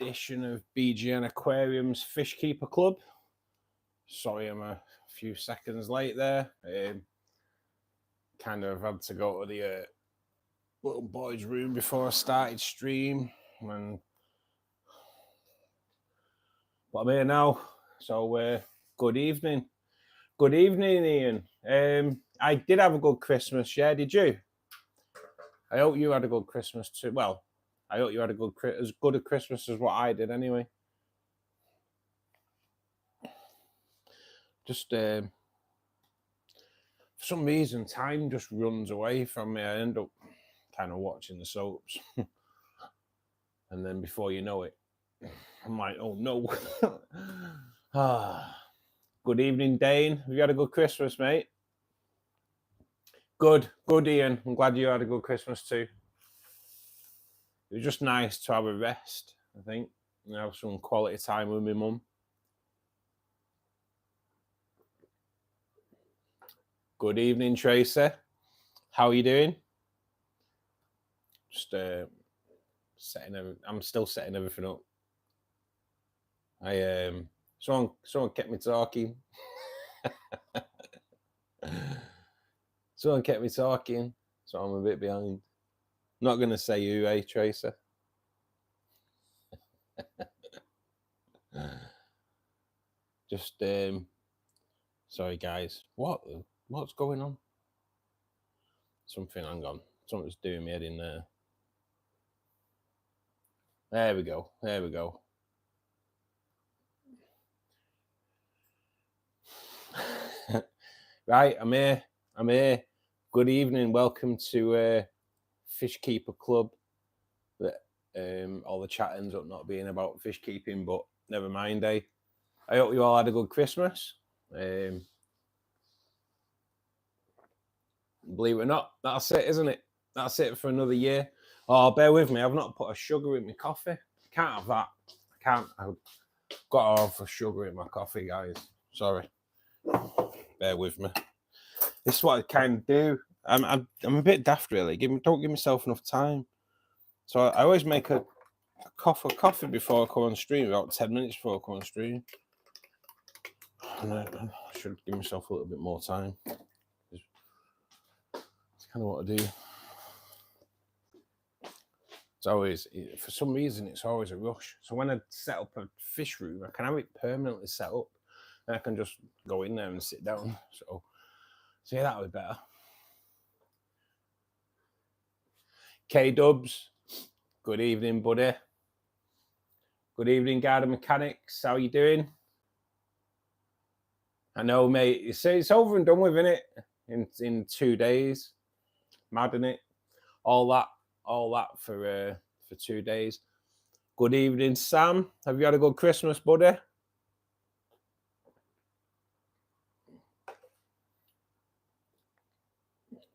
edition of BGN Aquariums Fishkeeper Club. Sorry, I'm a few seconds late there. Kind of had to go to the little boy's room before I started stream, but I'm here now. So good evening. Good evening, Ian. I did have a good Christmas. Yeah, did you? I hope you had a good Christmas too. Well, I hope you had as good a Christmas as what I did anyway. Just for some reason, time just runs away from me. I end up kind of watching the soaps. And then before you know it, I'm like, oh no. Good evening, Dane. Have you had a good Christmas, mate? Good, Ian. I'm glad you had a good Christmas too. It was just nice to have a rest, I think, and have some quality time with my mum. Good evening, Tracy. How are you doing? Just I'm still setting everything up. Someone kept me talking. Someone kept me talking, so I'm a bit behind. Not gonna say you, Tracy. Just sorry guys. What's going on? Hang on. Something's doing me head in there. There we go. Right, I'm here. Good evening. Welcome to Fishkeeper Club. All the chat ends up not being about fish keeping, but never mind, I hope you all had a good Christmas. Believe it or not, that's it, isn't it? That's it for another year. Oh, bear with me. I've not put a sugar in my coffee. Can't have that. I've got to have sugar in my coffee, guys. Sorry. Bear with me. This is what I kind of do. I'm a bit daft, really. Don't give myself enough time. So I always make a cup of coffee before I come on stream, about 10 minutes before I come on stream. And I should give myself a little bit more time. It's kind of what I do. It's always, for some reason, it's always a rush. So when I set up a fish room, I can have it permanently set up. And I can just go in there and sit down. So yeah, that would be better. K-Dubs, good evening, buddy. Good evening, Garden Mechanics. How you doing? I know, mate. You say it's over and done with, innit? In 2 days. Mad, innit? All that for 2 days. Good evening, Sam. Have you had a good Christmas, buddy?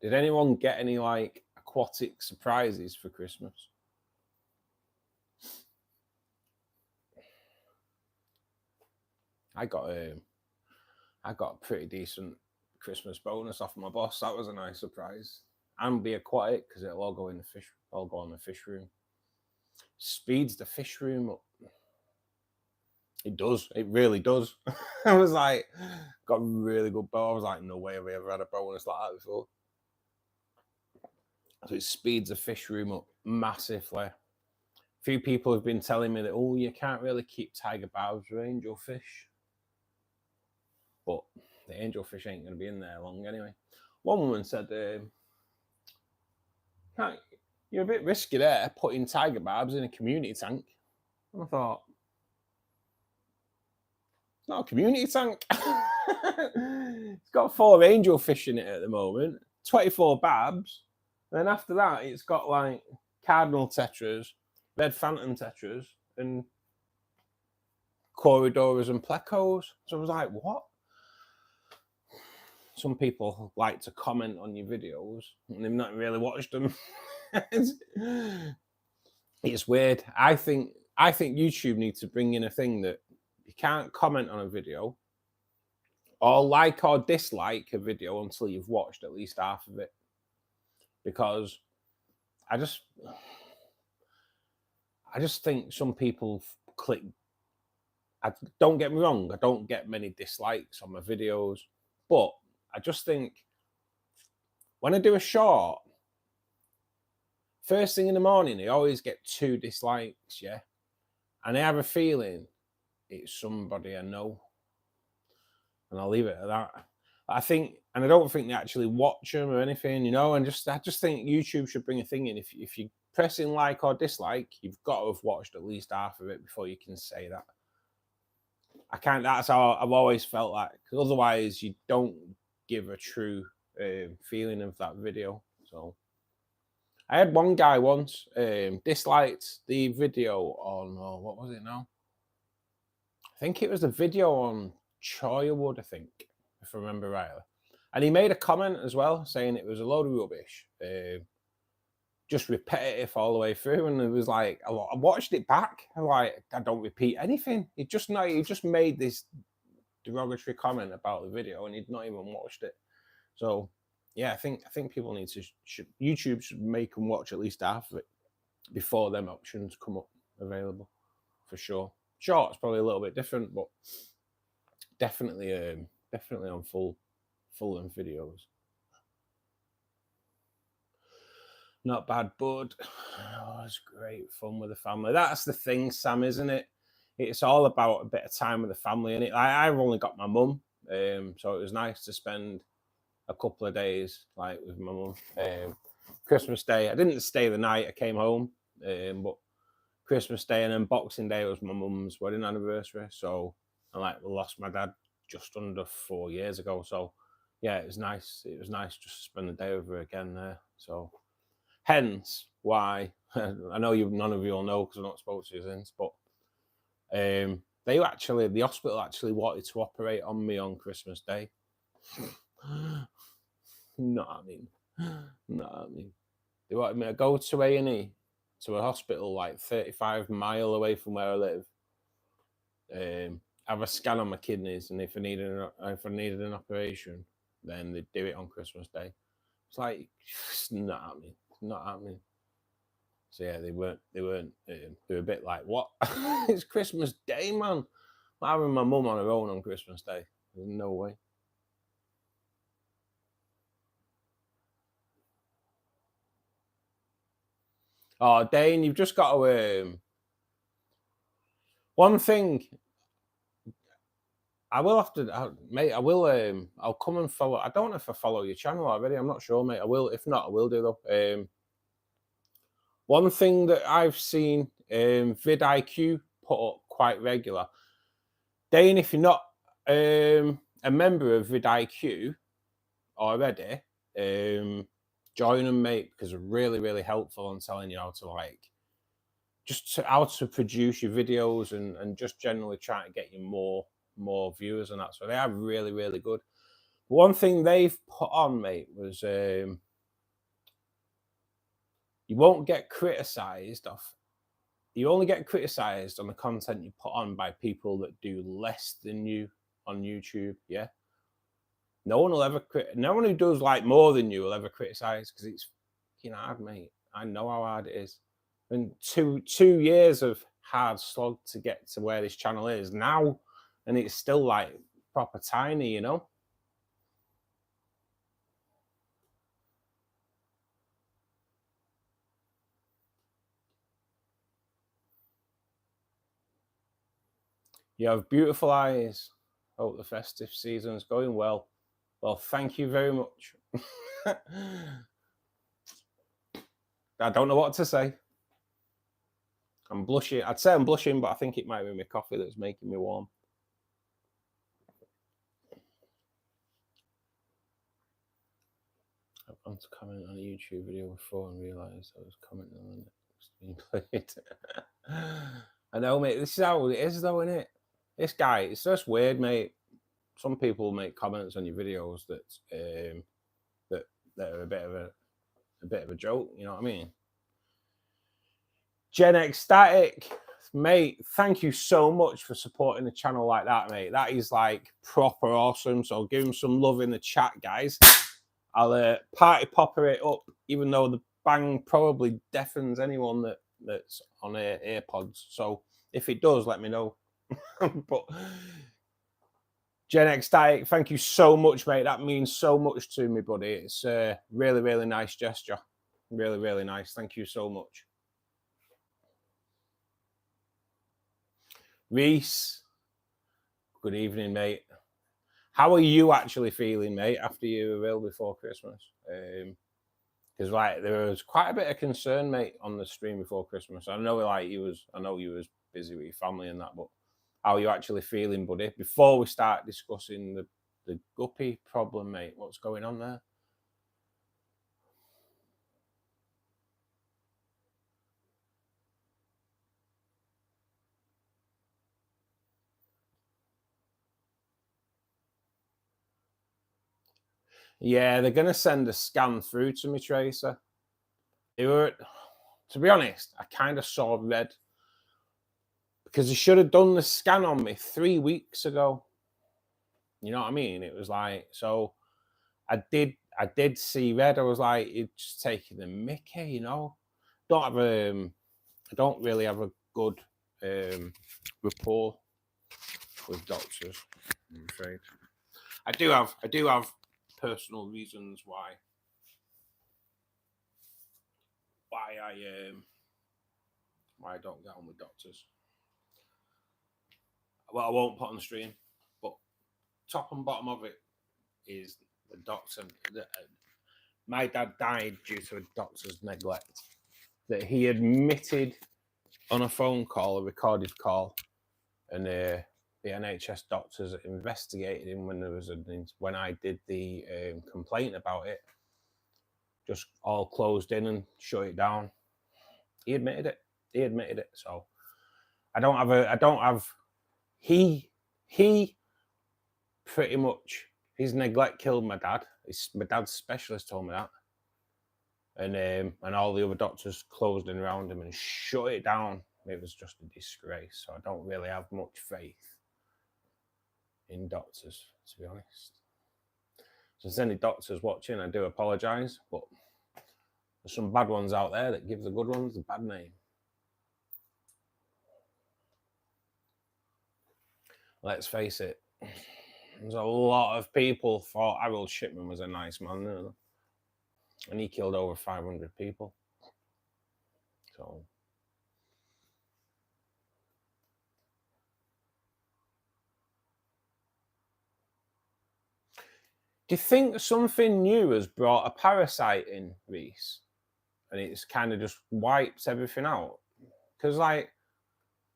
Did anyone get any like aquatic surprises for Christmas? I got a pretty decent Christmas bonus off my boss. That was a nice surprise. And be aquatic because it'll all go in the fish. All go on the fish room. Speeds the fish room up. It does. It really does. I was like, got a really good bow. I was like, no way have I ever had a bonus like that before. So it speeds the fish room up massively. A few people have been telling me that, oh, you can't really keep tiger barbs with angelfish. But the angelfish ain't going to be in there long anyway. One woman said, you're a bit risky there, putting tiger barbs in a community tank. And I thought, it's not a community tank. It's got 4 angelfish in it at the moment, 24 barbs. Then after that, it's got like cardinal tetras, red phantom tetras, and corridoras and plecos. So I was like, what? Some people like to comment on your videos and they've not really watched them. It's weird. I think YouTube needs to bring in a thing that you can't comment on a video or like or dislike a video until you've watched at least half of it. Because I I just think some people click. Don't get me wrong, I don't get many dislikes on my videos, but I just think when I do a short, first thing in the morning, I always get 2 dislikes, yeah? And I have a feeling it's somebody I know. And I'll leave it at that. I think, and I don't think they actually watch them or anything, you know, and I just think YouTube should bring a thing in. If you're pressing like or dislike, you've got to have watched at least half of it before you can say that. That's how I've always felt like, because otherwise you don't give a true feeling of that video. So I had one guy once disliked the video on, oh, what was it now? I think it was the video on Choywood, I think, if I remember rightly. And he made a comment as well saying it was a load of rubbish, just repetitive all the way through. And it was like, I watched it back. I'm like, I don't repeat anything. He just made this derogatory comment about the video and he'd not even watched it. So yeah, I think people need to, YouTube should make them watch at least half of it before them options come up available, for sure. Short's probably a little bit different, but definitely on full length videos. Not bad, bud. Oh, it's great fun with the family. That's the thing, Sam, isn't it? It's all about a bit of time with the family, and I've only got my mum, so it was nice to spend a couple of days like with my mum. Christmas Day, I didn't stay the night. I came home, but Christmas Day and then Boxing Day was my mum's wedding anniversary. So I lost my dad just under 4 years ago. So yeah, it was nice. It was nice just to spend the day with her again there. So hence why I know none of you will know because I've not spoken to you since, but the hospital actually wanted to operate on me on Christmas Day. No, I mean, they wanted me to go to A&E, to a hospital like 35 miles away from where I live, have a scan on my kidneys, and if I needed an operation, then they'd do it on Christmas Day. It's like, it's not happening. So yeah, they were a bit like, what? It's Christmas Day, man. I'm having my mum on her own on Christmas Day. There's no way. Oh, Dane, you've just got to one thing. I will have to, mate. I will. I'll come and follow. I don't know if I follow your channel already. I'm not sure, mate. I will. If not, I will do though. One thing that I've seen vidIQ put up quite regular. Dane, if you're not a member of vidIQ already, join them, mate, because they're really, really helpful on telling you how to how to produce your videos and just generally trying to get you more viewers and that. So they are really, really good. But one thing they've put on, mate, was you won't get criticized you only get criticized on the content you put on by people that do less than you on YouTube. Yeah. No one who does like more than you will ever criticize, because it's hard, mate. I know how hard it is. And two years of hard slog to get to where this channel is now, and it's still like proper tiny, you know. You have beautiful eyes. Hope the festive season's going well. Well, thank you very much. I don't know what to say. I'm blushing. I'd say I'm blushing, but I think it might be my coffee that's making me warm. I've gone to comment on a YouTube video before and realised I was commenting on it. It's being played. I know, mate. This is how it is, though, isn't it? This guy, it's just weird, mate. Some people make comments on your videos that are a bit of a joke. You know what I mean? Gen Ecstatic, mate, thank you so much for supporting the channel like that, mate. That is like proper awesome. So give him some love in the chat, guys. I'll party popper it up, even though the bang probably deafens anyone that that's on AirPods. So if it does, let me know. But Gen X Diet, thank you so much, mate. That means so much to me, buddy. It's a really, really nice gesture. Really, really nice. Thank you so much. Reese, good evening, mate. How are you actually feeling, mate, after you were ill before Christmas? Because like there was quite a bit of concern, mate, on the stream before Christmas. I know, like you was busy with your family and that, but how are you actually feeling, buddy? Before we start discussing the guppy problem, mate, what's going on there? Yeah, they're gonna send a scan through to me, Tracer. They were, to be honest, I kind of saw red because they should have done the scan on me 3 weeks ago. You know what I mean? It was like, so I did see red. I was like, it's just taking the mickey, you know. I don't really have a good rapport with doctors, I'm afraid. I do have personal reasons why I don't get on with doctors. Well, I won't put on the stream, but top and bottom of it is the doctor. My dad died due to a doctor's neglect. That he admitted on a phone call, a recorded call, and the NHS doctors investigated him when I did the complaint about it. Just all closed in and shut it down. He admitted it. So I don't have. He pretty much, his neglect killed my dad. My dad's specialist told me that. And all the other doctors closed in around him and shut it down. It was just a disgrace. So I don't really have much faith in doctors, to be honest. So if there's any doctors watching, I do apologise, but there's some bad ones out there that give the good ones a bad name. Let's face it, there's a lot of people thought Harold Shipman was a nice man, and he killed over 500 people. So do you think something new has brought a parasite in, Reese, and it's kind of just wipes everything out? Because like,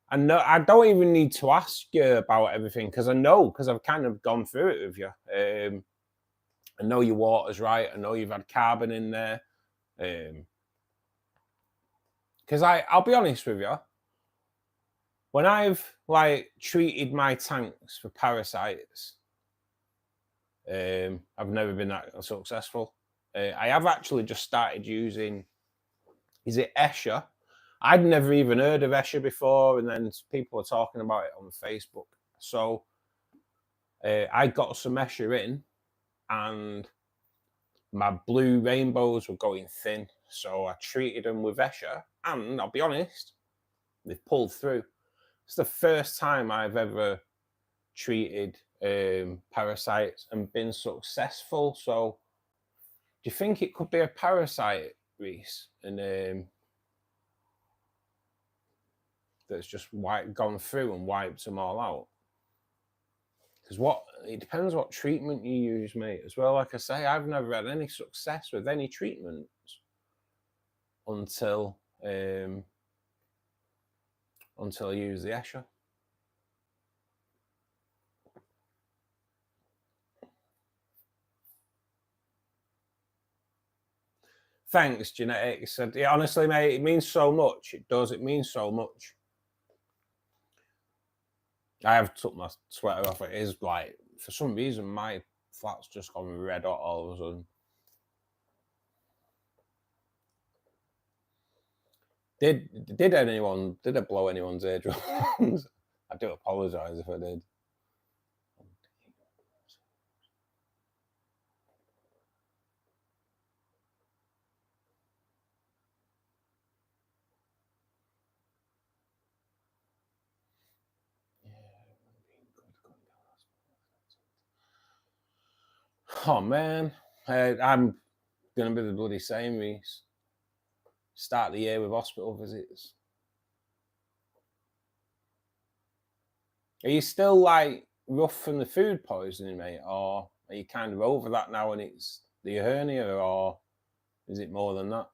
I know I don't even need to ask you about everything because I know, because I've kind of gone through it with you. I know your water's right. I know you've had carbon in there. Because I'll be honest with you, when I've like treated my tanks for parasites, I've never been that successful. I have actually just started using, is it Escher? I'd never even heard of Escher before, and then people were talking about it on Facebook. So I got some Escher in, and my blue rainbows were going thin. So I treated them with Escher, and I'll be honest, they've pulled through. It's the first time I've ever treated parasites and been successful. So do you think it could be a parasite, Reese, and that's just gone through and wiped them all out? Because it depends what treatment you use, mate, as well. Like I say, I've never had any success with any treatments until I use the Escher. Thanks, Genetics. Yeah, honestly, mate, it means so much. It does. It means so much. I have took my sweater off. It is like, for some reason, my flat's just gone red hot all of a sudden. Did it blow anyone's eardrums? I do apologise if I did. Oh man, I'm gonna be the bloody same, Reese. Start the year with hospital visits. Are you still like rough from the food poisoning, mate, or are you kind of over that now and it's the hernia, or is it more than that?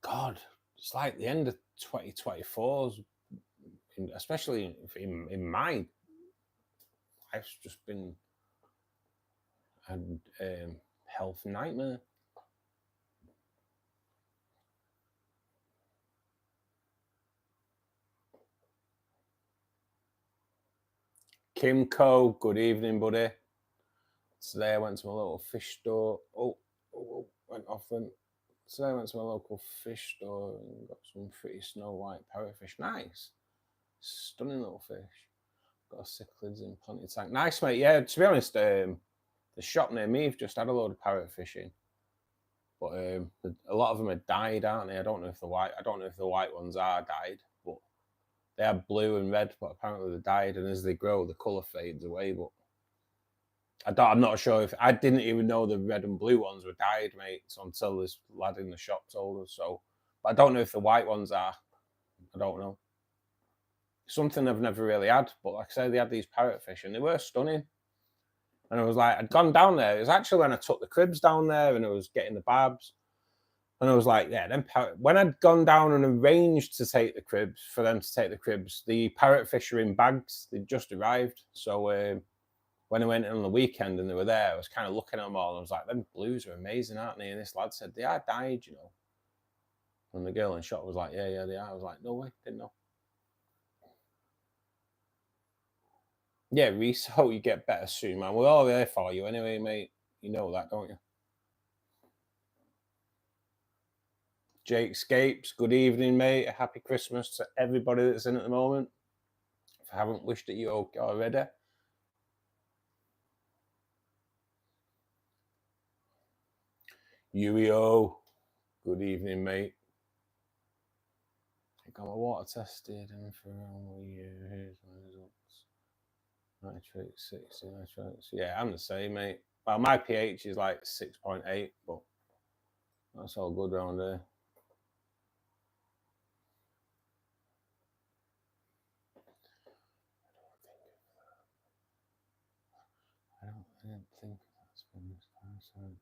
God, it's like the end of 2024, especially in my life's just been a health nightmare. Kimco, good evening, buddy. Today I went to my local fish store. Went off then. Today I went to my local fish store and got some pretty snow white parrotfish. Nice. Stunning little fish. Got a cichlids in plenty tank. Nice, mate. Yeah, to be honest, the shop near me have just had a load of parrotfish in. But a lot of them are died, aren't they? I don't know if the white ones are died, but they are blue and red, but apparently they're died, and as they grow, the colour fades away. But I'm not sure if I didn't even know the red and blue ones were died, mate, until this lad in the shop told us. So, but I don't know if the white ones are. I don't know. Something I've never really had, but like I say, they had these parrotfish and they were stunning. And I was like, I'd gone down there. It was actually when I took the cribs down there and I was getting the barbs. And I was like, yeah, when I'd gone down and arranged to take the cribs, for them to take the cribs, the parrotfish are in bags. They'd just arrived. So when I went in on the weekend and they were there, I was kind of looking at them all. And I was like, them blues are amazing, aren't they? And this lad said, they are died, you know. And the girl in shop was like, yeah, they are. I was like, no way, didn't know. Yeah, Reese, hope you get better soon, man. We're all there for you anyway, mate. You know that, don't you? Jake Scapes, good evening, mate. A happy Christmas to everybody that's in at the moment. If I haven't wished it you already. Yuio, good evening, mate. I got my water tested and for a year. Here's my results. Nitrate 60, nitrate. Yeah, I'm the same, mate. Well, my pH is like 6.8, but that's all good around there. I don't think that's been this time.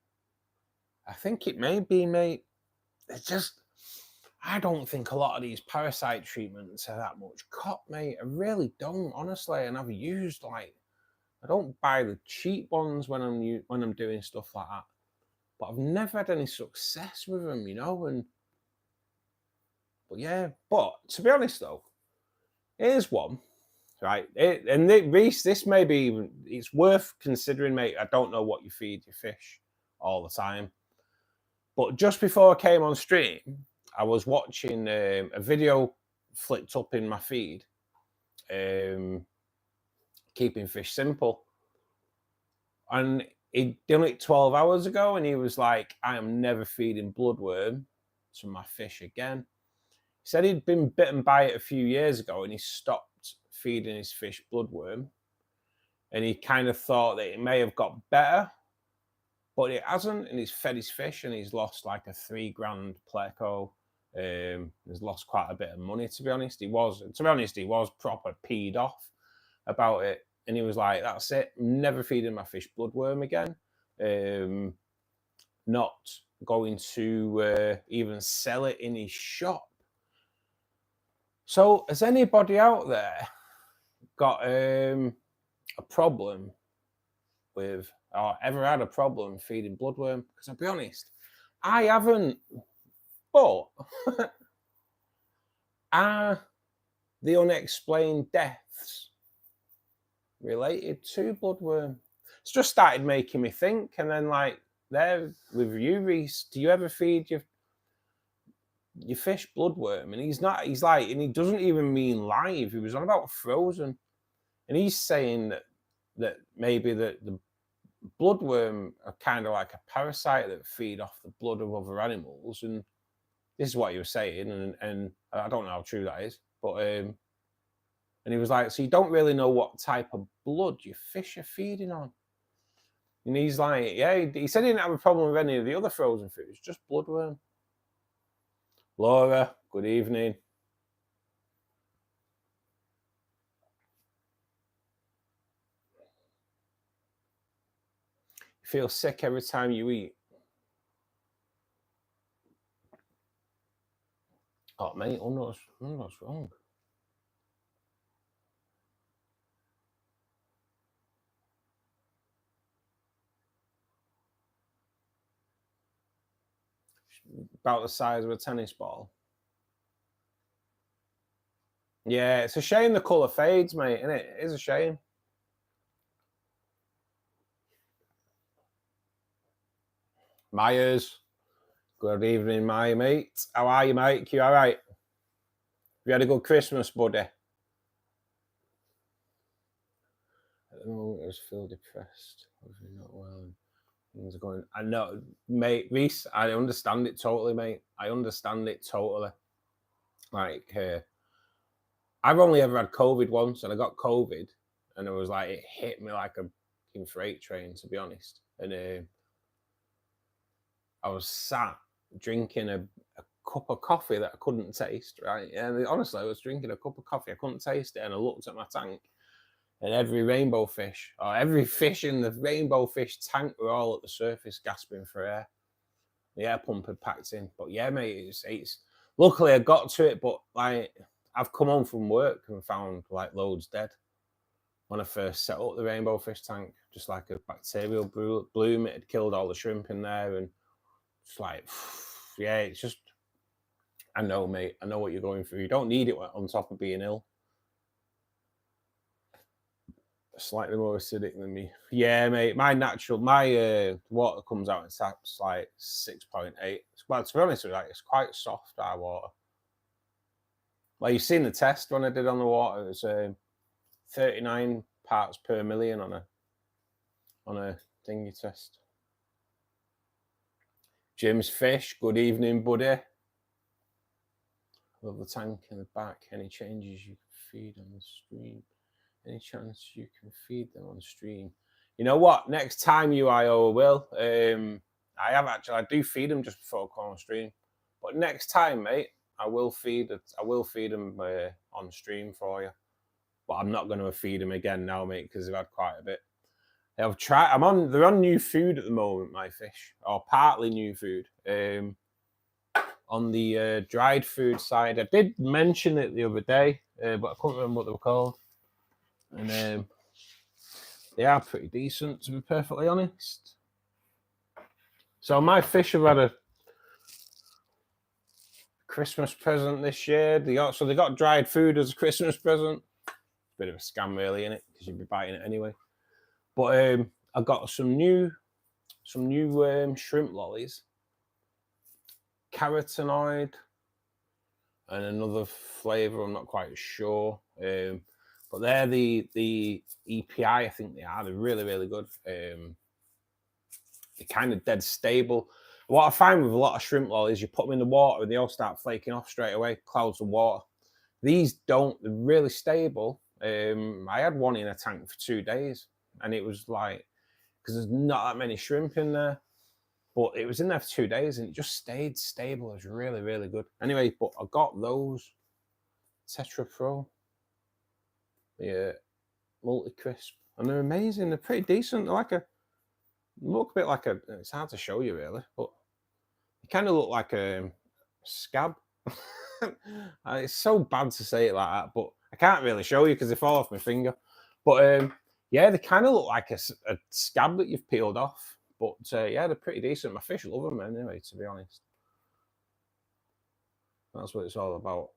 I think it may be, mate. It's just, I don't think a lot of these parasite treatments are that much cut, mate. I really don't, honestly. And I've used I don't buy the cheap ones when I'm doing stuff like that. But I've never had any success with them, you know. But yeah, but to be honest though, here's one, right? Reese, this may be even, it's worth considering, mate. I don't know what you feed your fish all the time, but just before I came on stream, I was watching a video flicked up in my feed, keeping fish simple, and he'd done it 12 hours ago, and he was like, I am never feeding bloodworm to my fish again. He said he'd been bitten by it a few years ago and he stopped feeding his fish bloodworm, and he kind of thought that it may have got better, but it hasn't, and he's fed his fish and he's lost like a $3,000 pleco. He's lost quite a bit of money, to be honest. He was proper peed off about it, and he was like, that's it, I'm never feeding my fish bloodworm again. Not going to even sell it in his shop. So has anybody out there got a problem with, or ever had a problem feeding bloodworm? Because I'll be honest, I haven't. But are the unexplained deaths related to bloodworm? It's just started making me think. And then like there with you, Reese, do you ever feed your fish bloodworm? And he's like, and he doesn't even mean live. He was on about frozen, and he's saying that maybe the bloodworm are kind of like a parasite that feed off the blood of other animals, and this is what he was saying, and I don't know how true that is, but And he was like, so you don't really know what type of blood your fish are feeding on. And he's like, yeah, he said he didn't have a problem with any of the other frozen foods, just bloodworm. Laura, good evening. You feel sick every time you eat? Oh, mate, I wonder what's wrong. About the size of a tennis ball. Yeah, it's a shame the colour fades, mate, isn't it? It is a shame. Myers, good evening, my mate. How are you, mate? You all right? You had a good Christmas, buddy? At the moment, I was feel depressed. Not well. Things are going. I know, mate. Reese, I understand it totally, mate. I understand it totally. Like, I've only ever had COVID once, and I got COVID, and it was like it hit me like a freight train, to be honest. And I was sat drinking a cup of coffee that I couldn't taste, right? And honestly, I was drinking a cup of coffee, I couldn't taste it, and I looked at my tank, and every rainbow fish, or every fish in the rainbow fish tank, were all at the surface gasping for air. The air pump had packed in. But yeah, mate, it's luckily I got to it, but like I've come home from work and found like loads dead. When I first set up the rainbow fish tank, just like a bacterial bloom, it had killed all the shrimp in there, and it's like, yeah, it's just, I know, mate, I know what you're going through. You don't need it on top of being ill. Slightly more acidic than me. Yeah, mate. My water comes out in taps like 6.8. Well, to be honest with you, like, it's quite soft, our water. Like, you've seen the test when I did on the water. It was 39 parts per million on a thingy test. Jim's Fish, good evening, buddy. Love the tank in the back. Any changes you can feed on the stream? Any chance you can feed them on stream? You know what? Next time UIO will. I do feed them just before I come on stream. But next time, mate, I will feed them on stream for you. But I'm not going to feed them again now, mate, because they've had quite a bit. They're on new food at the moment, my fish, or partly new food. On the dried food side, I did mention it the other day, but I couldn't remember what they were called. And they are pretty decent, to be perfectly honest. So my fish have had a Christmas present this year. They got dried food as a Christmas present. Bit of a scam, really, innit? Because you'd be biting it anyway. But I got some new shrimp lollies, carotenoid, and another flavour. I'm not quite sure. But they're the EPI. I think they are. They're really, really good. They're kind of dead stable. What I find with a lot of shrimp lollies, you put them in the water and they all start flaking off straight away, clouds of water. These don't. They're really stable. I had one in a tank for 2 days, and it was like, because there's not that many shrimp in there, but it was in there for 2 days and it just stayed stable. It was really, really good. Anyway, but I got those Tetra Pro, the multi crisp, and they're amazing. They're pretty decent. They're look a bit like it's hard to show you really, but they kind of look like a scab. It's so bad to say it like that, but I can't really show you because they fall off my finger. But yeah, they kind of look like a scab that you've peeled off. But yeah, they're pretty decent. My fish love them anyway, to be honest. That's what it's all about.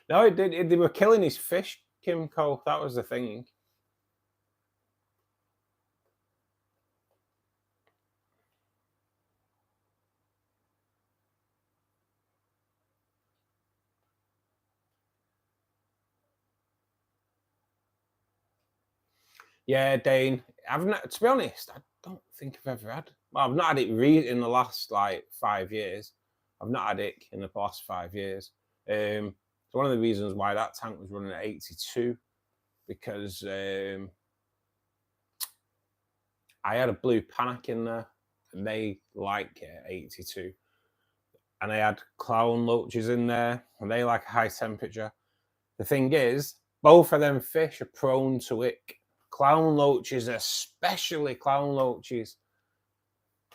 No, they were killing his fish, Kimco. That was the thing. Yeah, Dane. I've not, to be honest, I don't think I've ever had. Well, I've not had it in the last like 5 years. I've not had it in the past 5 years. So one of the reasons why that tank was running at 82, because I had a blue panic in there, and they like it at 82. And I had clown loaches in there, and they like a high temperature. The thing is, both of them fish are prone to ick. Clown loaches, especially clown loaches.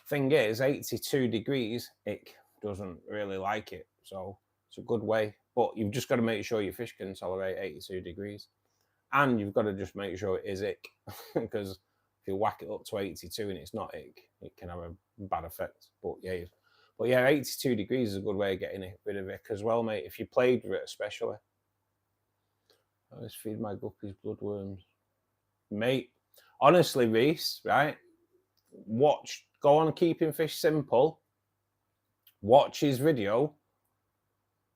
Thing is, 82 degrees, ick doesn't really like it. So it's a good way. But you've just got to make sure your fish can tolerate 82 degrees. And you've got to just make sure it is ick. Because if you whack it up to 82 and it's not ick, it can have a bad effect. But yeah, 82 degrees is a good way of getting rid of ick as well, mate. If you played with it especially. I always feed my guppies bloodworms. Mate, honestly, Reese, right? Go on Keeping Fish Simple. Watch his video.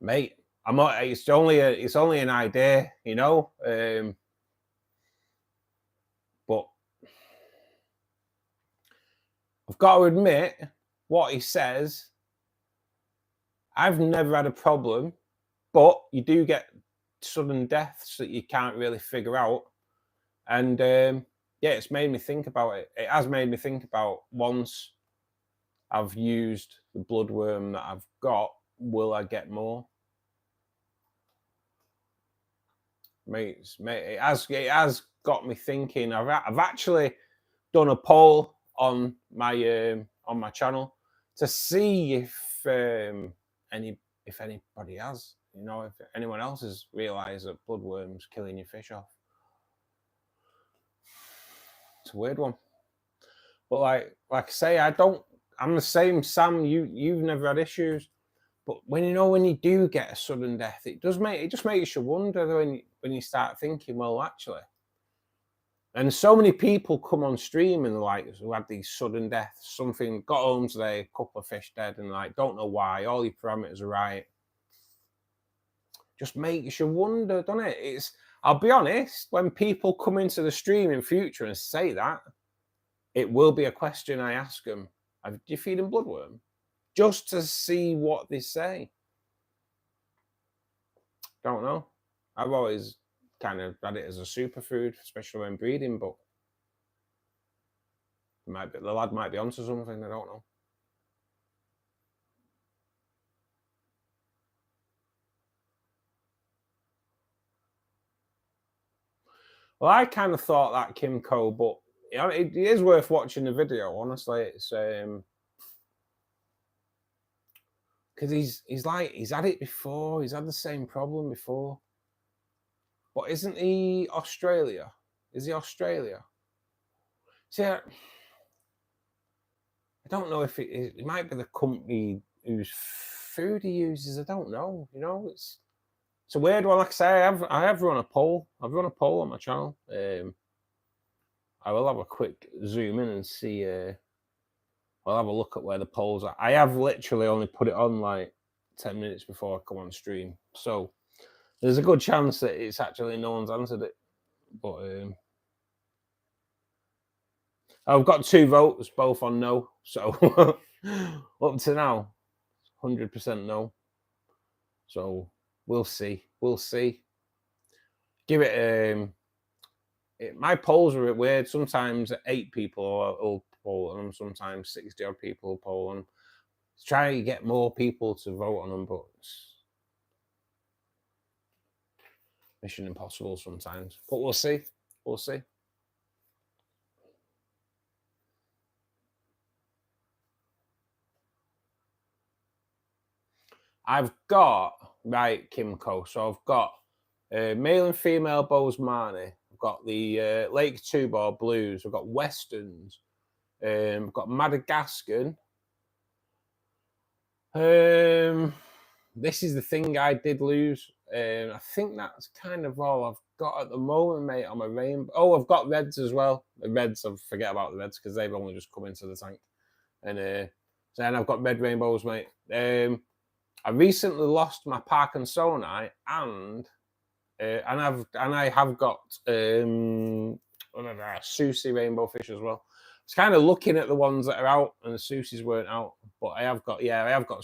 Mate, it's only an idea, you know? But I've got to admit, what he says, I've never had a problem, but you do get sudden deaths that you can't really figure out. And yeah, it's made me think about it. It has made me think about, once I've used the bloodworm that I've got, will I get more? Mate, it has got me thinking. I've actually done a poll on my channel to see if anybody has, you know, if anyone else has realised that bloodworms killing your fish off. It's a weird one, but like I say, I'm the same, Sam. You've never had issues, but when you do get a sudden death, it just makes you wonder when you start thinking, well, actually. And so many people come on stream and who had these sudden deaths. Something got home today, a couple of fish dead, and don't know why. All your parameters are right. Just makes you wonder, doesn't it? I'll be honest, when people come into the stream in future and say that, it will be a question I ask them. Do you feed them bloodworm? Just to see what they say. Don't know. I've always kind of had it as a superfood, especially when breeding, but the lad might be onto something, I don't know. Well, I kind of thought that Kimco, but it is worth watching the video, honestly. It's because he's had it before, he's had the same problem before. But isn't he Australia? Is he Australia? See, I don't know if it might be the company whose food he uses. I don't know. You know, it's a weird one. Like I say, I have run a poll. I've run a poll on my channel. I will have a quick zoom in and see. I'll have a look at where the polls are. I have literally only put it on like 10 minutes before I come on stream, so there's a good chance that it's actually no one's answered it. But I've got 2 votes, both on no. So up to now, 100% no. So we'll see. We'll see. Give it. My polls are a bit weird. Sometimes 8 people will poll on them. Sometimes 60 odd people will poll on them. Try to get more people to vote on them, but it's mission impossible sometimes. But we'll see. We'll see. I've got, right, Kimco. So I've got male and female Bozeman. I've got the Lake Two-Bore Blues. I've got Westerns. I've got Madagascar. This is the thing I did lose. I think that's kind of all I've got at the moment, mate, on my rainbow. Oh, I've got reds as well. The reds, I forget about the reds because they've only just come into the tank. And then I've got red rainbows, mate. I recently lost my Parkinsonite, and I have got what have I Susie rainbow fish as well. It's kind of looking at the ones that are out, and the Susies weren't out. But I have got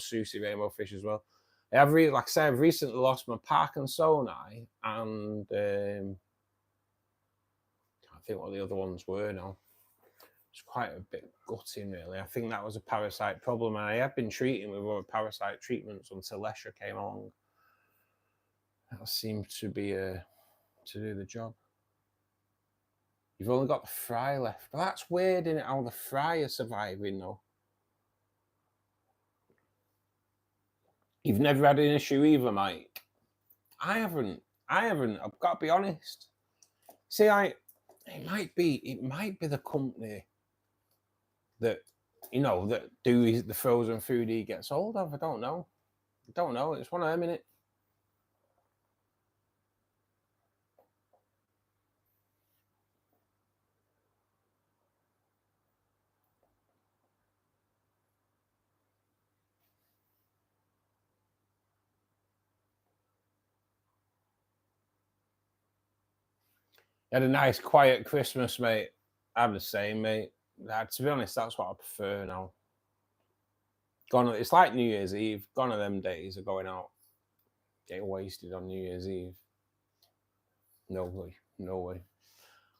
Susie rainbow fish as well. I have like I said, I've recently lost my Park and Sonai, and I can't think what the other ones were now. It's quite a bit gutting, really. I think that was a parasite problem, and I have been treating with other parasite treatments until Lesher came along. That seemed to be to do the job. You've only got the fry left. But that's weird, isn't it, how the fry are surviving, though? You've never had an issue either, Mike? I haven't. I've got to be honest. See, it might be the company that, that do the frozen food he gets hold of. I don't know. It's one of them, innit? Had a nice quiet Christmas, mate. I'm the same, mate. To be honest, that's what I prefer now. It's like New Year's Eve. Gone are them days of going out, getting wasted on New Year's Eve. No way.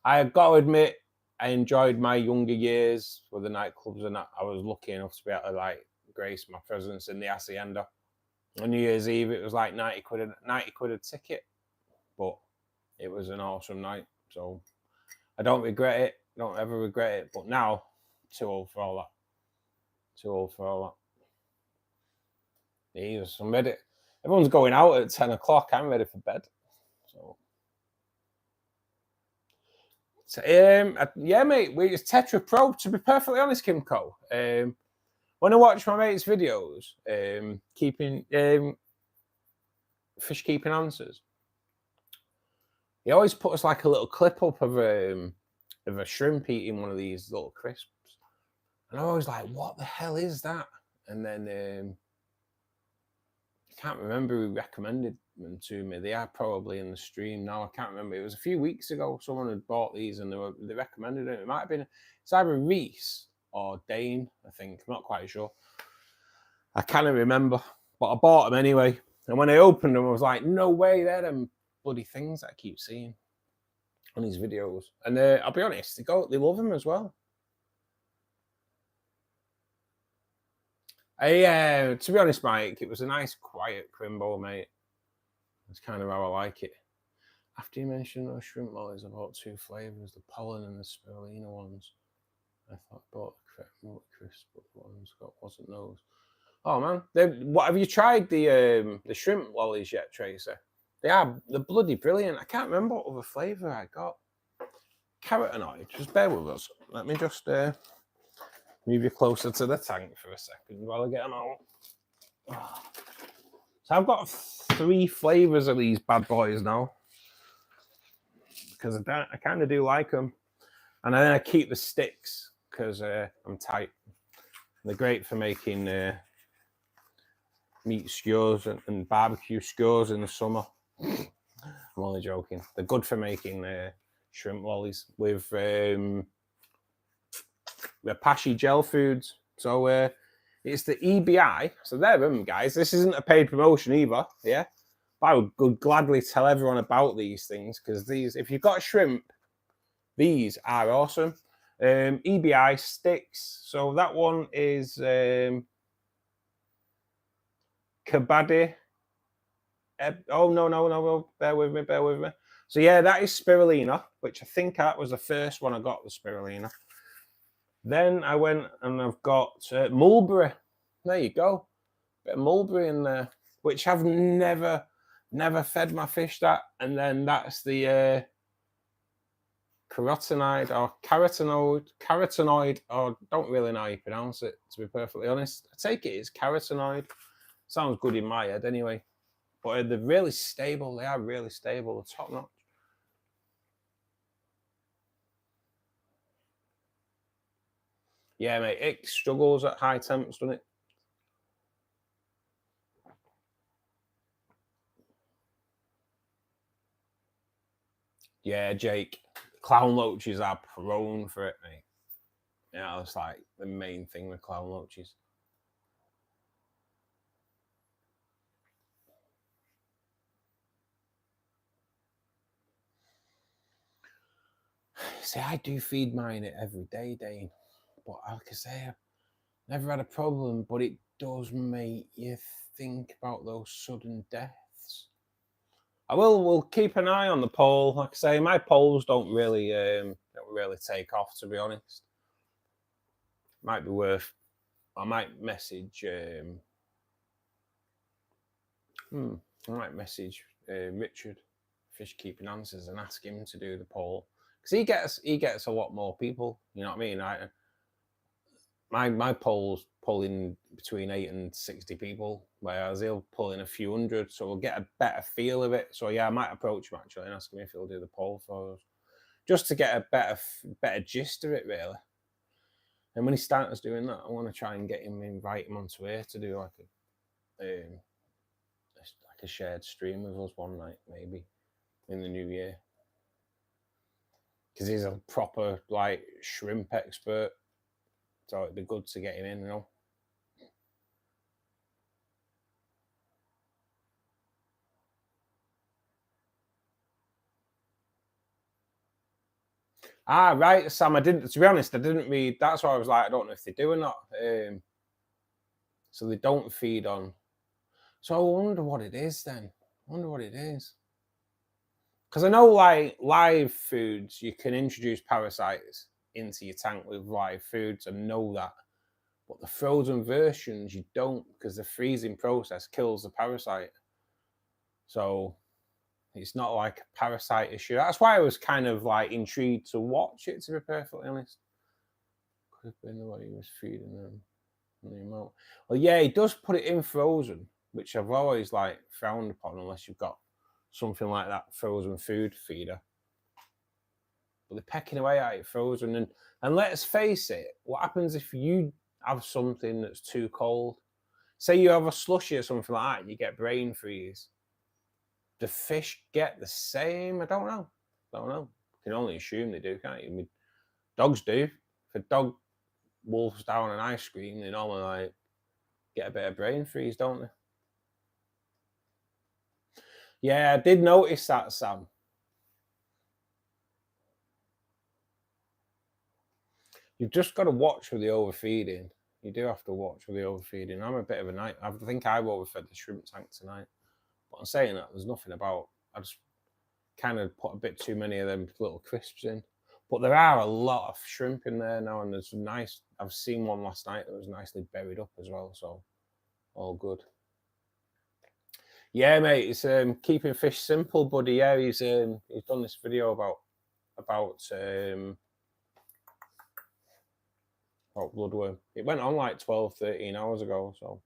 I got to admit, I enjoyed my younger years with the nightclubs, and I was lucky enough to be able to grace my presence in the Hacienda. On New Year's Eve, it was like 90 quid a ticket, but it was an awesome night. So I don't regret it. Don't ever regret it. But now, too old for all that. Jesus, I'm ready. Everyone's going out at 10 o'clock. I'm ready for bed. So yeah, mate. It's Tetra Pro. To be perfectly honest, Kimco. When I watch my mate's videos, keeping fish keeping answers, he always puts like a little clip up of a shrimp eating one of these little crisps, and I'm always like, "What the hell is that?" And then I can't remember who recommended them to me. They are probably in the stream now. I can't remember. It was a few weeks ago. Someone had bought these and they recommended it. It might have been it's either Reese or Dane, I think. I'm not quite sure. I can't remember, but I bought them anyway. And when I opened them, I was like, "No way, they're them bloody things that I keep seeing on these videos." And I'll be honest, they love them as well. To be honest, Mike, it was a nice, quiet crimbo, mate. That's kind of how I like it. After you mentioned those shrimp lollies, I bought 2 flavors, the pollen and the spirulina ones. I thought I bought the correct milk crisp, but the ones I got wasn't those. Oh man, what have you tried the shrimp lollies yet, Tracer? They're bloody brilliant. I can't remember what other flavour I got. Carotenoid. Just bear with us. Let me just move you closer to the tank for a second while I get them out. So I've got 3 flavours of these bad boys now, because I kind of do like them. And then I keep the sticks because I'm tight. They're great for making meat skewers and barbecue skewers in the summer. I'm only joking. They're good for making shrimp lollies with the Apache gel foods. So it's the EBI. So there them, guys. This isn't a paid promotion either. Yeah, but I would gladly tell everyone about these things, because these, if you've got shrimp, these are awesome. EBI sticks. So that one is Kabaddi. Oh no! Bear with me. So yeah, that is spirulina, which I think that was the first one I got, the spirulina. Then I went and I've got mulberry. There you go, bit of mulberry in there, which I've never fed my fish that. And then that's the carotenoid, or don't really know how you pronounce it, to be perfectly honest. I take it as carotenoid. Sounds good in my head anyway. But they're really stable. They are really stable. They're top notch. Yeah, mate. It struggles at high temps, doesn't it? Yeah, Jake. Clown loaches are prone for it, mate. Yeah, that's like the main thing with clown loaches. See, I do feed mine it every day, Dane. But like I say, I've never had a problem, but it does make you think about those sudden deaths. We'll keep an eye on the poll. Like I say, my polls don't really take off, to be honest. Might be worth. I might message. I might message Richard, Fish Keeping Answers, and ask him to do the poll, because he gets a lot more people. You know what I mean? My poll's pulling between 8 and 60 people, whereas he'll pull in a few hundred, so we'll get a better feel of it. So yeah, I might approach him actually and ask him if he'll do the poll for us, just to get a better gist of it, really. And when he starts doing that, I want to try and invite him onto here to do like a shared stream with us one night, maybe in the new year, because he's a proper like shrimp expert. So it'd be good to get him in, you know. Ah, right, Sam. To be honest, I didn't read. That's why I was like, I don't know if they do or not. So they don't feed on. So I wonder what it is then. I wonder what it is. Because I know, like, live foods, you can introduce parasites into your tank with live foods. I know that. But the frozen versions, you don't, because the freezing process kills the parasite. So it's not like a parasite issue. That's why I was kind of like intrigued to watch it, to be perfectly honest. Could have been the way he was feeding them. Well, yeah, he does put it in frozen, which I've always like frowned upon unless you've got something like that frozen food feeder. But they're pecking away at it frozen. And let's face it, what happens if you have something that's too cold? Say you have a slushy or something like that, and you get brain freeze. The fish get the same? I don't know. You can only assume they do, can't you? I mean, dogs do. If a dog wolfs down an ice cream, they normally like get a bit of brain freeze, don't they? Yeah, I did notice that, Sam. You've just got to watch with the overfeeding. You do have to watch with the overfeeding. I'm a bit of a night. I think I've overfed the shrimp tank tonight. But I'm saying that there's nothing about. I just kind of put a bit too many of them little crisps in. But there are a lot of shrimp in there now, and there's nice. I've seen one last night that was nicely buried up as well, so all good. Yeah, mate, it's keeping fish simple, buddy. Yeah, he's done this video about bloodworm. It went on like 12, 13 hours ago, so.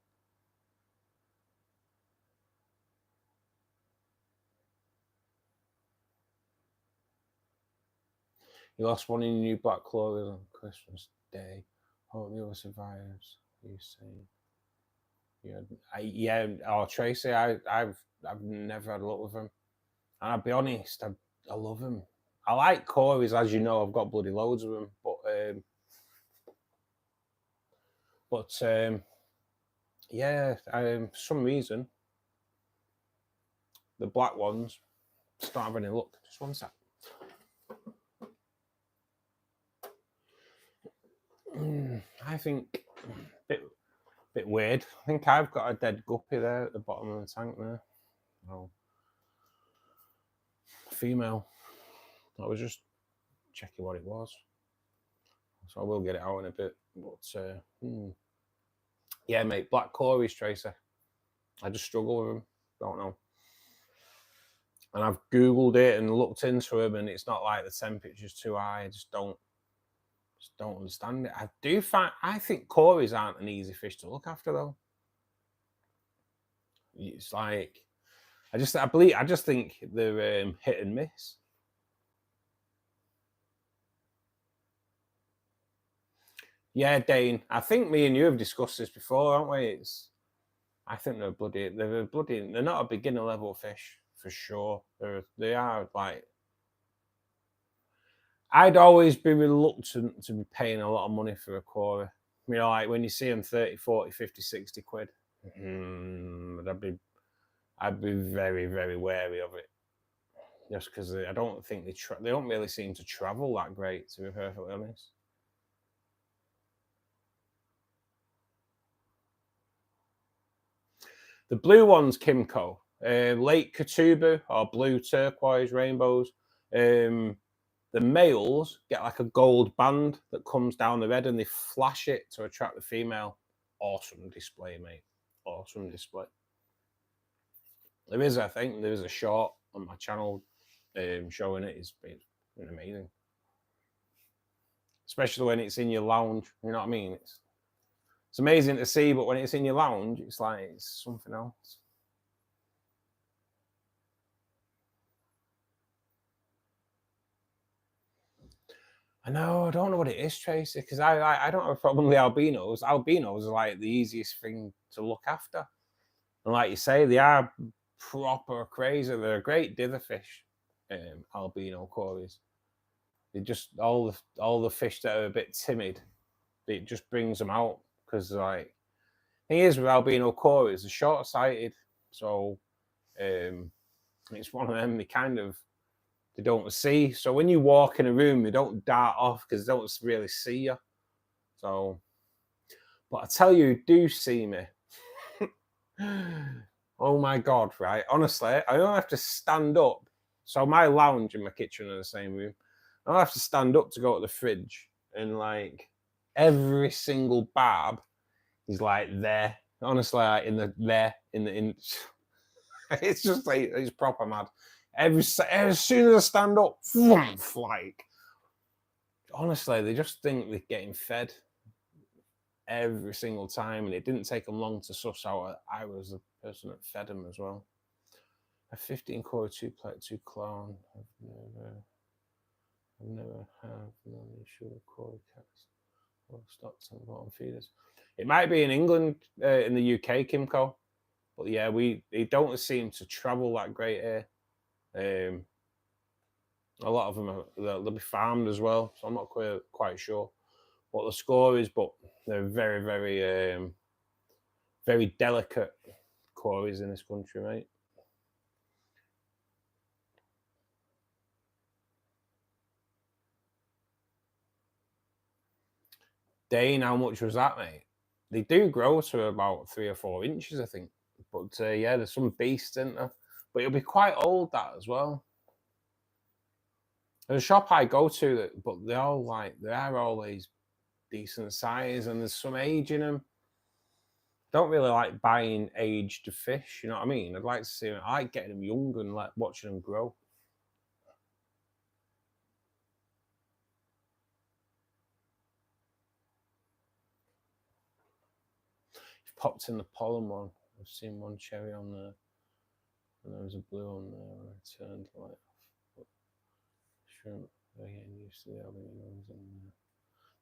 You lost one in your new black clothes on Christmas Day. Hope the other survives. You say, yeah. Oh, Tracy, I've never had a luck with him, and I'll be honest, I love him. I like Corey's, as you know. I've got bloody loads of them, but yeah, for some reason, the black ones just don't have any luck. Just one sec. I think bit weird. I think I've got a dead guppy there at the bottom of the tank there. Oh, female. I was just checking what it was, so I will get it out in a bit. But yeah, mate, black Corey's, Tracer. I just struggle with them. Don't know. And I've googled it and looked into them, and it's not like the temperature's too high. I just don't understand it. I think Corey's aren't an easy fish to look after though. It's like I just think they're hit and miss. Yeah, Dane. I think me and you have discussed this before, haven't we? I think they're not a beginner level fish for sure. They are like, I'd always be reluctant to be paying a lot of money for a quarry. You know, like when you see them 30, 40, 50, 60 quid, I'd be very, very wary of it. Just because I don't think they don't really seem to travel that great, to be perfectly honest. The blue one's Kimco. Lake Katubu or blue turquoise rainbows. The males get like a gold band that comes down the head and they flash it to attract the female. Awesome display, mate. Awesome display. There is, I think, there is a short on my channel showing it. It's been amazing. Especially when it's in your lounge. You know what I mean? It's amazing to see, but when it's in your lounge, it's like it's something else. I know, I don't know what it is, Tracy, because I don't have a problem with albinos. Albinos are like the easiest thing to look after. And like you say, they are proper crazy. They're a great dither fish, albino quarries. They just all the fish that are a bit timid, it just brings them out because like thing is with albino quarries, they're short-sighted, so it's one of them. They don't see. So when you walk in a room, they don't dart off because they don't really see you. So, but I tell you, do see me. Oh my God, right? Honestly, I don't have to stand up. So my lounge and my kitchen are in the same room. I don't have to stand up to go to the fridge, and like every single barb is like there. Honestly, like in it's just like it's proper mad. As soon as I stand up, like honestly, they just think they're getting fed every single time, and it didn't take them long to suss out I was the person that fed them as well. A 15 core, 2 plate, 2 clown. I've never had no issue with core cats or stocks on bottom feeders. It might be in England, in the UK, Kimco, but yeah, they don't seem to travel that great here. A lot of them they'll be farmed as well, so I'm not quite sure what the score is, but they're very, very, very delicate quarries in this country, mate. Dane, how much was that, mate? They do grow to about 3 or 4 inches, I think. But yeah, there's some beasts, isn't there? But it'll be quite old, that as well. There's a shop I go to but they are always decent size, and there's some age in them. Don't really like buying aged fish, you know what I mean? I'd like to see them. I like getting them young and like watching them grow. You've popped in the pollen one. I've seen one cherry on there, and there was a blue on there. And I turned the light off. But shrimp, they're getting used to the albinos in there.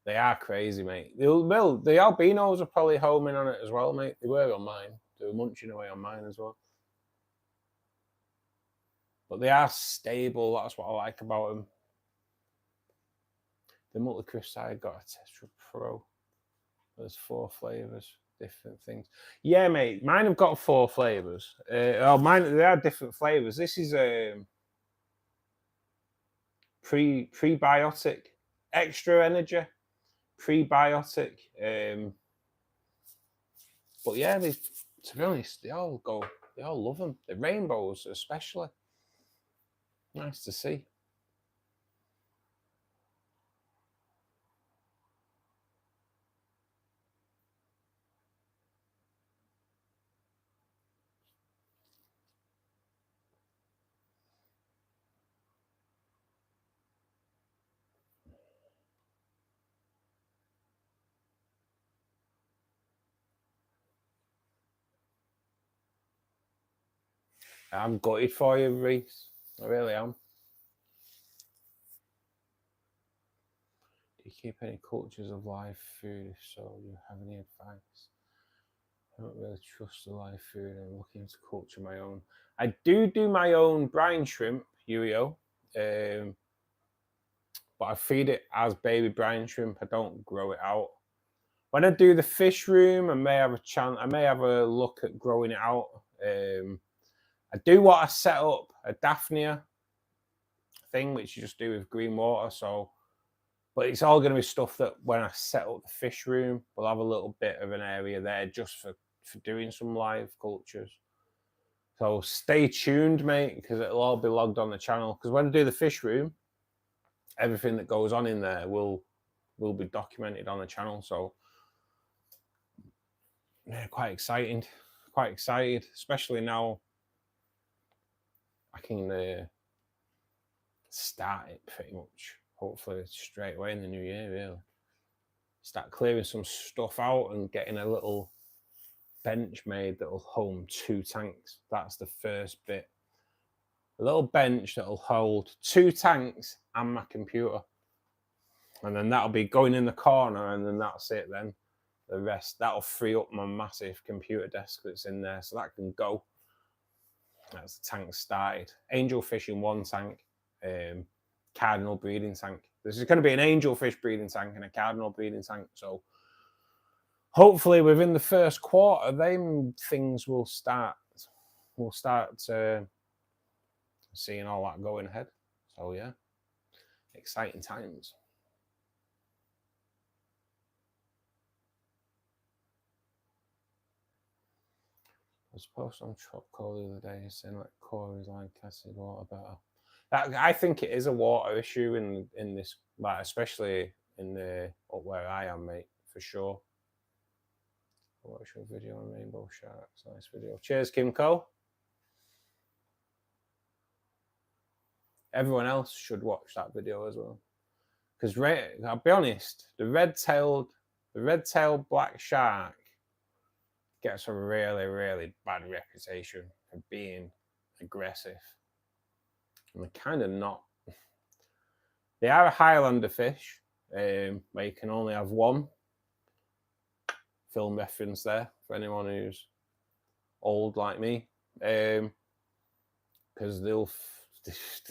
They are crazy, mate. The albinos are probably homing on it as well, mate. They were on mine. They were munching away on mine as well. But they are stable. That's what I like about them. The multicrystalline got a Tetra Pro. There's 4 flavors, different things. Yeah, mate. Mine have got 4 flavors. They are different flavors. This is prebiotic, extra energy, prebiotic. But yeah, to be honest, they all love them. The rainbows, especially. Nice to see. I'm gutted for you, Reese. I really am. Do you keep any cultures of live food? If so, do you have any advice? I don't really trust the live food. I'm looking to culture my own. I do my own brine shrimp, Yuyo. but I feed it as baby brine shrimp. I don't grow it out. When I do the fish room, I may have a chance. I may have a look at growing it out. I do want to set up a daphnia thing, which you just do with green water. So, but it's all going to be stuff that when I set up the fish room, we'll have a little bit of an area there just for doing some live cultures. So stay tuned, mate, because it'll all be logged on the channel. Because when I do the fish room, everything that goes on in there will be documented on the channel. So yeah, quite exciting. Quite excited, especially now I can start it pretty much, hopefully straight away in the new year, really. Start clearing some stuff out and getting a little bench made that'll hold 2 tanks. That's the first bit. A little bench that'll hold 2 tanks and my computer. And then that'll be going in the corner, and then that's it then. The rest, that'll free up my massive computer desk that's in there, so that can go. That's the tank started. Angelfish in 1 tank, cardinal breeding tank. This is going to be an angelfish breeding tank and a cardinal breeding tank. So hopefully within the first quarter, them things will start. We'll start seeing all that going ahead. So yeah, exciting times. I was posting on Tropco the other day saying like Corey's like acid water better. I think it is a water issue in this, like especially in the up where I am, mate, for sure. Watch your video on rainbow sharks. Nice video. Cheers, Kimco. Everyone else should watch that video as well, because I'll be honest, the red-tailed black shark gets a really, really bad reputation for being aggressive. And they're kind of not. They are a Highlander fish, where you can only have 1. Film reference there for anyone who's old like me. Because they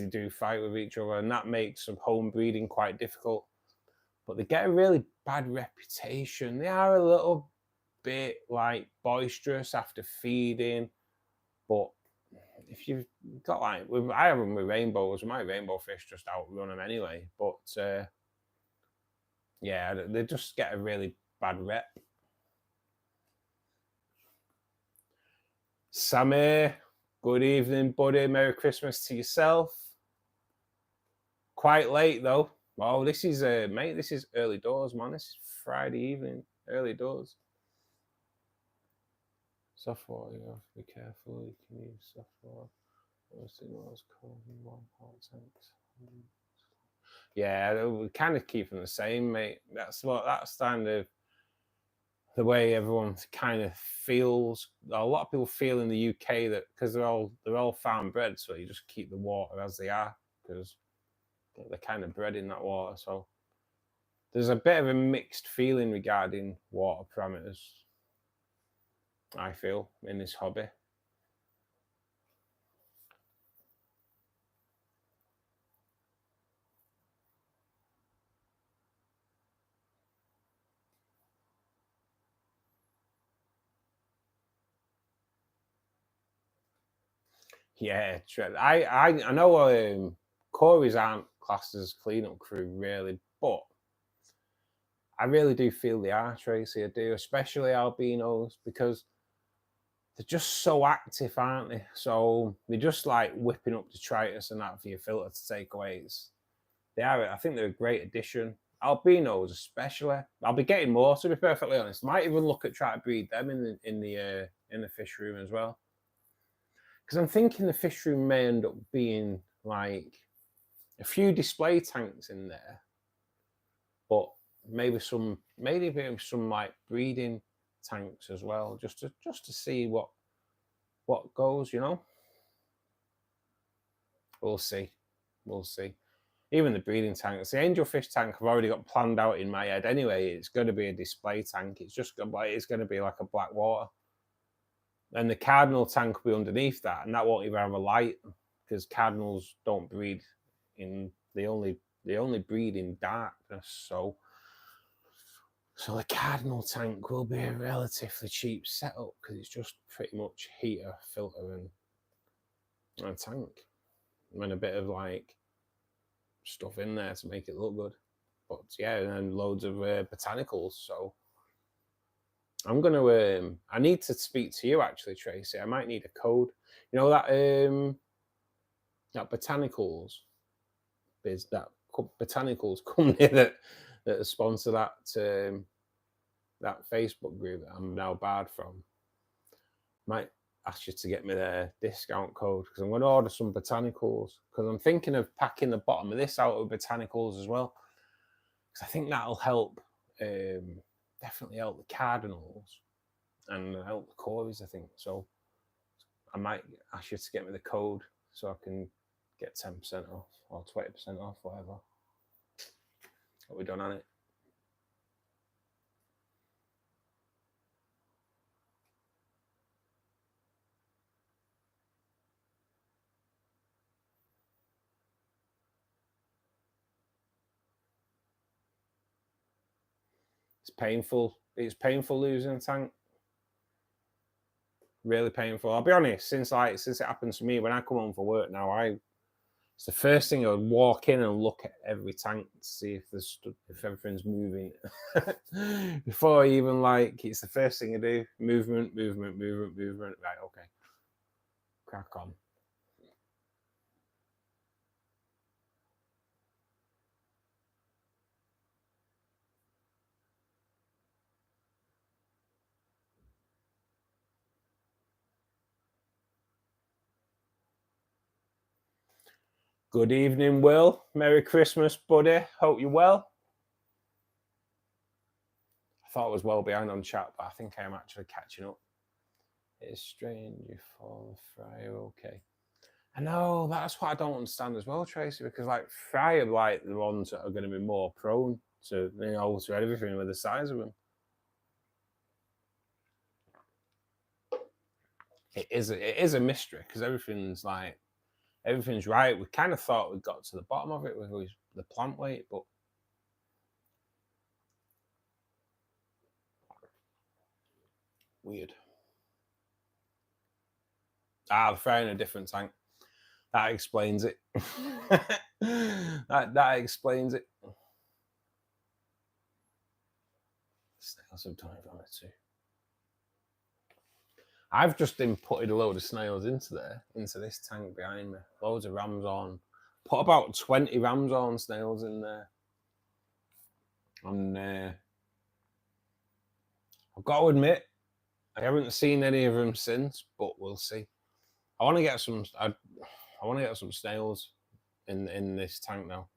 do fight with each other, and that makes some home breeding quite difficult. But they get a really bad reputation. They are a little bit like boisterous after feeding, but if you've got like, I have them with rainbows, my rainbow fish just outrun them anyway. But yeah, they just get a really bad rep. Samir, good evening, buddy. Merry Christmas to yourself. Quite late though. Oh, this is mate, this is early doors, man. This is Friday evening, early doors. Soft water, you have to be careful. You can use soft water. Yeah, we kind of keep them the same, mate. That's kind of the way everyone kind of feels. A lot of people feel in the UK that because they're all farm bred, so you just keep the water as they are because they're kind of bred in that water. So there's a bit of a mixed feeling regarding water parameters, I feel, in this hobby. Yeah, I know Corey's aren't classed as cleanup crew really, but I really do feel they are, Tracy. I do, especially albinos, because they're just so active, aren't they? So they're just like whipping up detritus and that for your filter to take away. I think they're a great addition. Albinos especially. I'll be getting more, to be perfectly honest. Might even look at trying to breed them in the fish room as well. Because I'm thinking the fish room may end up being like a few display tanks in there, but maybe some like breeding tanks as well, just to see what goes, you know. We'll see. Even the breeding tanks, the angelfish tank, I've already got planned out in my head anyway. It's going to be a display tank. It's going to be like a black water. And the cardinal tank will be underneath that, and that won't even have a light because cardinals don't breed they only They only breed in darkness, so the cardinal tank will be a relatively cheap setup because it's just pretty much heater, filter, and a tank, and a bit of like stuff in there to make it look good. But yeah, and loads of botanicals. So I'm gonna. I need to speak to you actually, Tracy. I might need a code. You know that that botanicals biz, that botanicals company that sponsor that that Facebook group that I'm now barred from. Might ask you to get me their discount code because I'm going to order some botanicals because I'm thinking of packing the bottom of this out with botanicals as well because I think that'll help, definitely help the cardinals and help the cories, I think. So I might ask you to get me the code so I can get 10% off or 20% off, whatever. What we done on it? It's painful. It's painful losing a tank. Really painful. I'll be honest. Since it happened to me when I come home for work now, it's the first thing I would walk in and look at every tank to see if everything's moving before I even it's the first thing I do. Movement. Right. Okay. Crack on. Good evening, Will. Merry Christmas, buddy. Hope you're well. I thought I was well behind on chat, but I think I am actually catching up. It's strange you fall fry. Okay. I know, that's what I don't understand as well, Tracy, because fry are the ones that are going to be more prone to to everything with the size of them. It is a mystery because everything's right. We kind of thought we got to the bottom of it with the plant weight, but weird. The fry in a different tank. That explains it. that explains it. Snails have done it on it too. I've just inputted a load of snails into this tank behind me. Loads of ramshorn. Put about 20 ramshorn snails in there. And I've got to admit, I haven't seen any of them since, but we'll see. I want to get some. I want to get some snails in this tank now.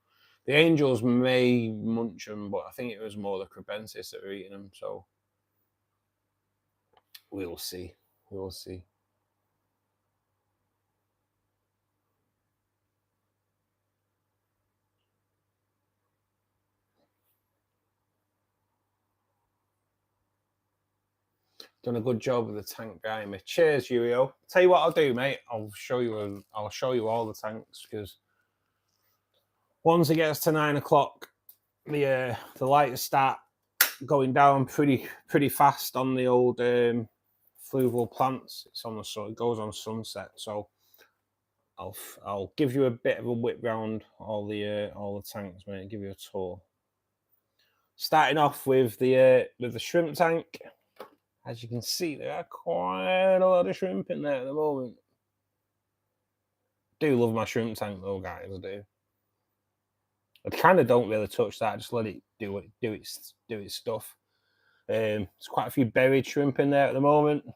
The angels may munch them, but I think it was more the crebensis that were eating them. So we'll see. We'll see. Done a good job with the tank behind me. Cheers, Yurio. Tell you what I'll do, mate. I'll show you all the tanks because once it gets to 9 o'clock, the lights start going down pretty fast on the old fluvial plants. It goes on sunset. So I'll give you a bit of a whip round all the tanks, mate. Give you a tour. Starting off with the shrimp tank. As you can see, there are quite a lot of shrimp in there at the moment. I do love my shrimp tank though, guys. I do. I kind of don't really touch that. I just let it do its stuff. There's quite a few buried shrimp in there at the moment. And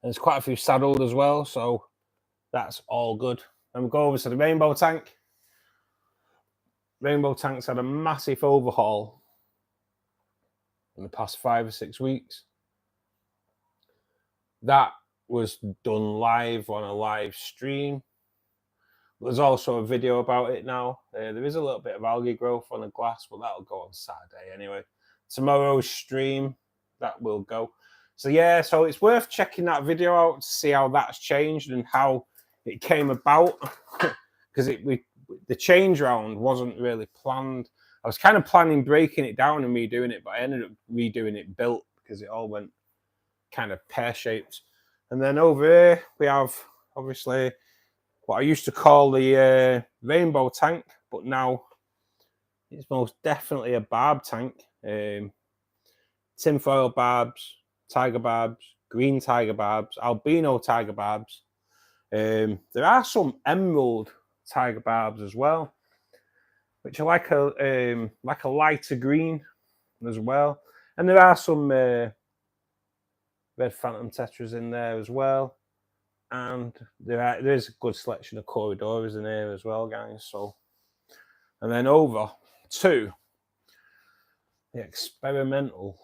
there's quite a few saddled as well, so that's all good. And we go over to the rainbow tank. Rainbow tank's had a massive overhaul in the past 5 or 6 weeks. That was done live on a live stream. There's also a video about it now. There is a little bit of algae growth on the glass, but that'll go on Saturday anyway. Tomorrow's stream, that will go. So yeah, so it's worth checking that video out to see how that's changed and how it came about. Because the change round wasn't really planned. I was kind of planning breaking it down and redoing it, but I ended up redoing it built because it all went kind of pear-shaped. And then over here we have obviously what I used to call the rainbow tank, but now it's most definitely a barb tank. Tinfoil barbs, tiger barbs, green tiger barbs, albino tiger barbs. There are some emerald tiger barbs as well, which are like a lighter green as well. And there are some red phantom tetras in there as well. And there is a good selection of corridoras in here as well, guys. So, and then over to the experimental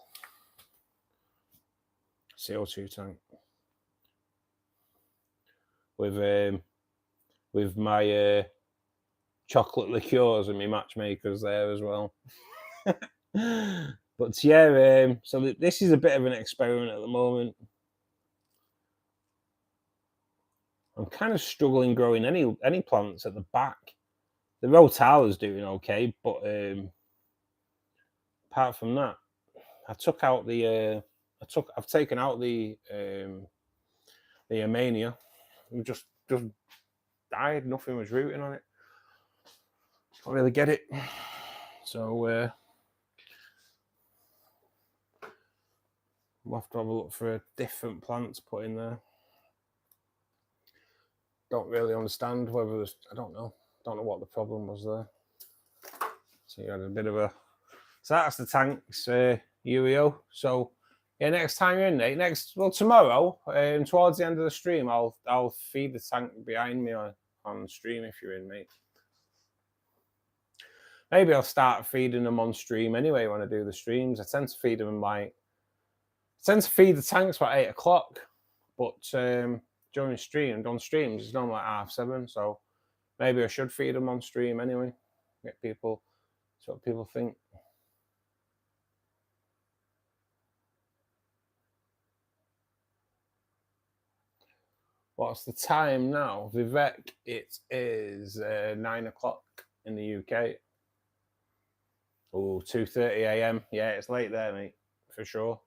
CO2 tank with my chocolate liqueurs and my matchmakers there as well. But yeah, so this is a bit of an experiment at the moment. I'm kind of struggling growing any plants at the back. The Rotala's doing okay, but apart from that, I've taken out the Amania. Just died. Nothing was rooting on it. Don't really get it. So we'll have to have a look for a different plant to put in there. Don't really understand whether there's, I don't know what the problem was there. So you had a bit of a, so that's the tanks, Urio. So yeah, next time you're in there, tomorrow, towards the end of the stream, I'll feed the tank behind me on stream if you're in, mate. Maybe I'll start feeding them on stream anyway when I do the streams. I tend to feed them the tanks by 8 o'clock, but during streams, it's normally like 7:30. So maybe I should feed them on stream anyway. Get people, see what people think. What's the time now? Vivek, it is 9 o'clock in the UK. Oh, 2:30 a.m. Yeah, it's late there, mate, for sure.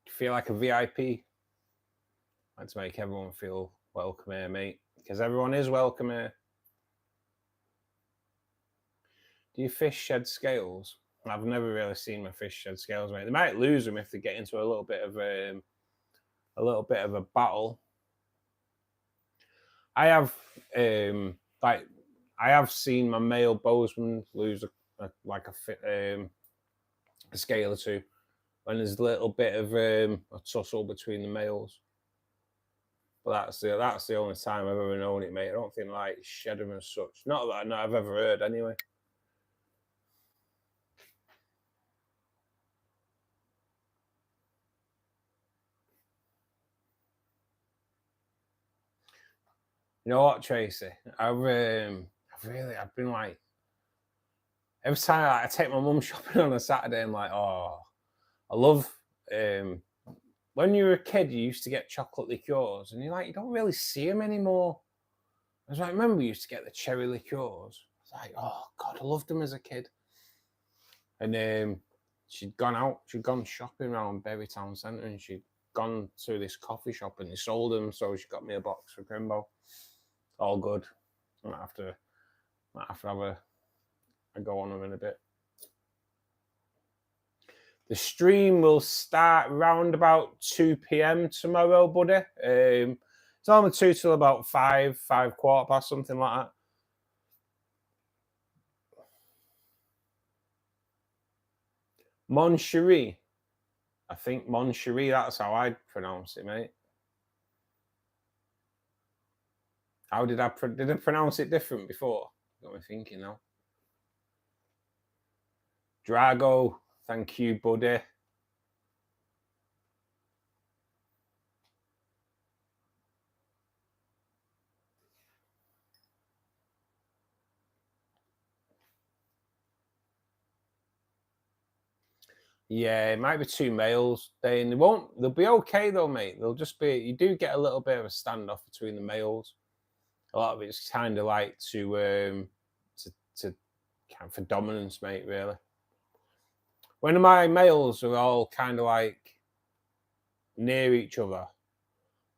Feel like a VIP. I like to make everyone feel welcome here, mate, because everyone is welcome here. Do you fish shed scales? I've never really seen my fish shed scales, mate. They might lose them if they get into a little bit of a battle. I have seen my male bozeman lose a scale or two when there's a little bit of a tussle between the males. But that's the only time I've ever known it, mate. I don't think like shed them as such. Not that I've ever heard anyway. You know what, Tracy? I've been like, every time I take my mum shopping on a Saturday, I'm like, oh, I love. When you were a kid, you used to get chocolate liqueurs, and you don't really see them anymore. I remember we used to get the cherry liqueurs. I was like, oh God, I loved them as a kid. And she'd gone shopping around Berry Town Centre, and she'd gone to this coffee shop, and they sold them. So she got me a box for Grimbo. All good. I might have to have a go on them in a bit. The stream will start around about 2 p.m. tomorrow, buddy. It's normally 2 till about 5, 5:15, something like that. Mon Cherie. I think Mon Cherie, that's how I'd pronounce it, mate. How did I pronounce it different before? Got me thinking now. Drago, thank you, buddy. Yeah, it might be 2 males. They won't. They'll be okay though, mate. They'll just be. You do get a little bit of a standoff between the males. A lot of it's kind of like to kind of for dominance, mate. Really. When my males are all kind of like near each other,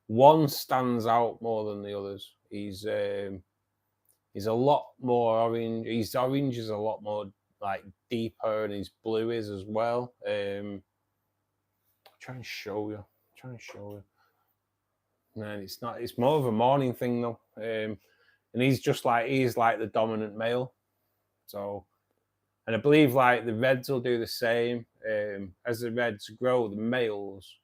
one stands out more than the others. He's a lot more orange. His orange is a lot more like deeper, and his blue is as well. Try and show you. Try and show you. Man, it's not. It's more of a morning thing though. And he's like the dominant male. So, and I believe like the reds will do the same. As the reds grow, the males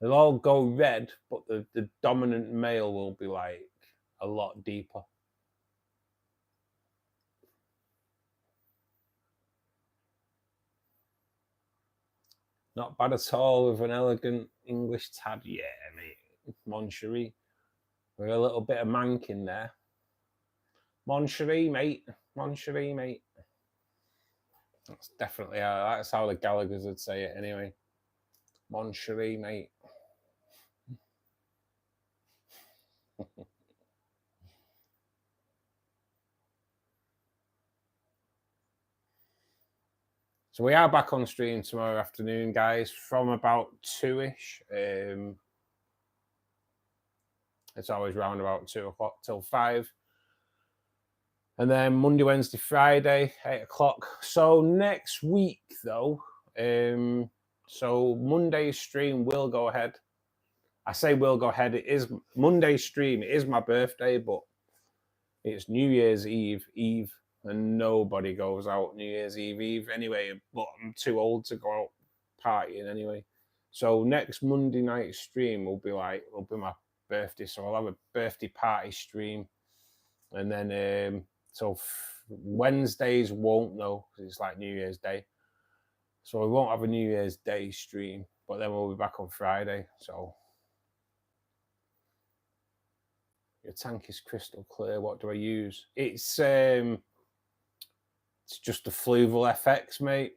they'll all go red, but the dominant male will be like a lot deeper. Not bad at all with an elegant English tad. Yeah, mate. Mon Cherie. With a little bit of mank in there. Mon Cherie, mate. Mon Cherie, mate. That's definitely that's how the Gallaghers would say it anyway. Mon Cherie, mate. So we are back on stream tomorrow afternoon, guys, from about 2ish. It's always round about 2 o'clock till 5. And then Monday, Wednesday, Friday, 8 o'clock. So next week, though, so Monday's stream will go ahead. I say will go ahead. It is Monday's stream. It is my birthday, but it's New Year's Eve, and nobody goes out New Year's Eve anyway. But I'm too old to go out partying anyway. So next Monday night stream will be my birthday. So I'll have a birthday party stream, and then so Wednesdays won't know because it's like New Year's Day. So we won't have a New Year's Day stream, but then we'll be back on Friday. So your tank is crystal clear. What do I use? It's just a Fluval FX, mate.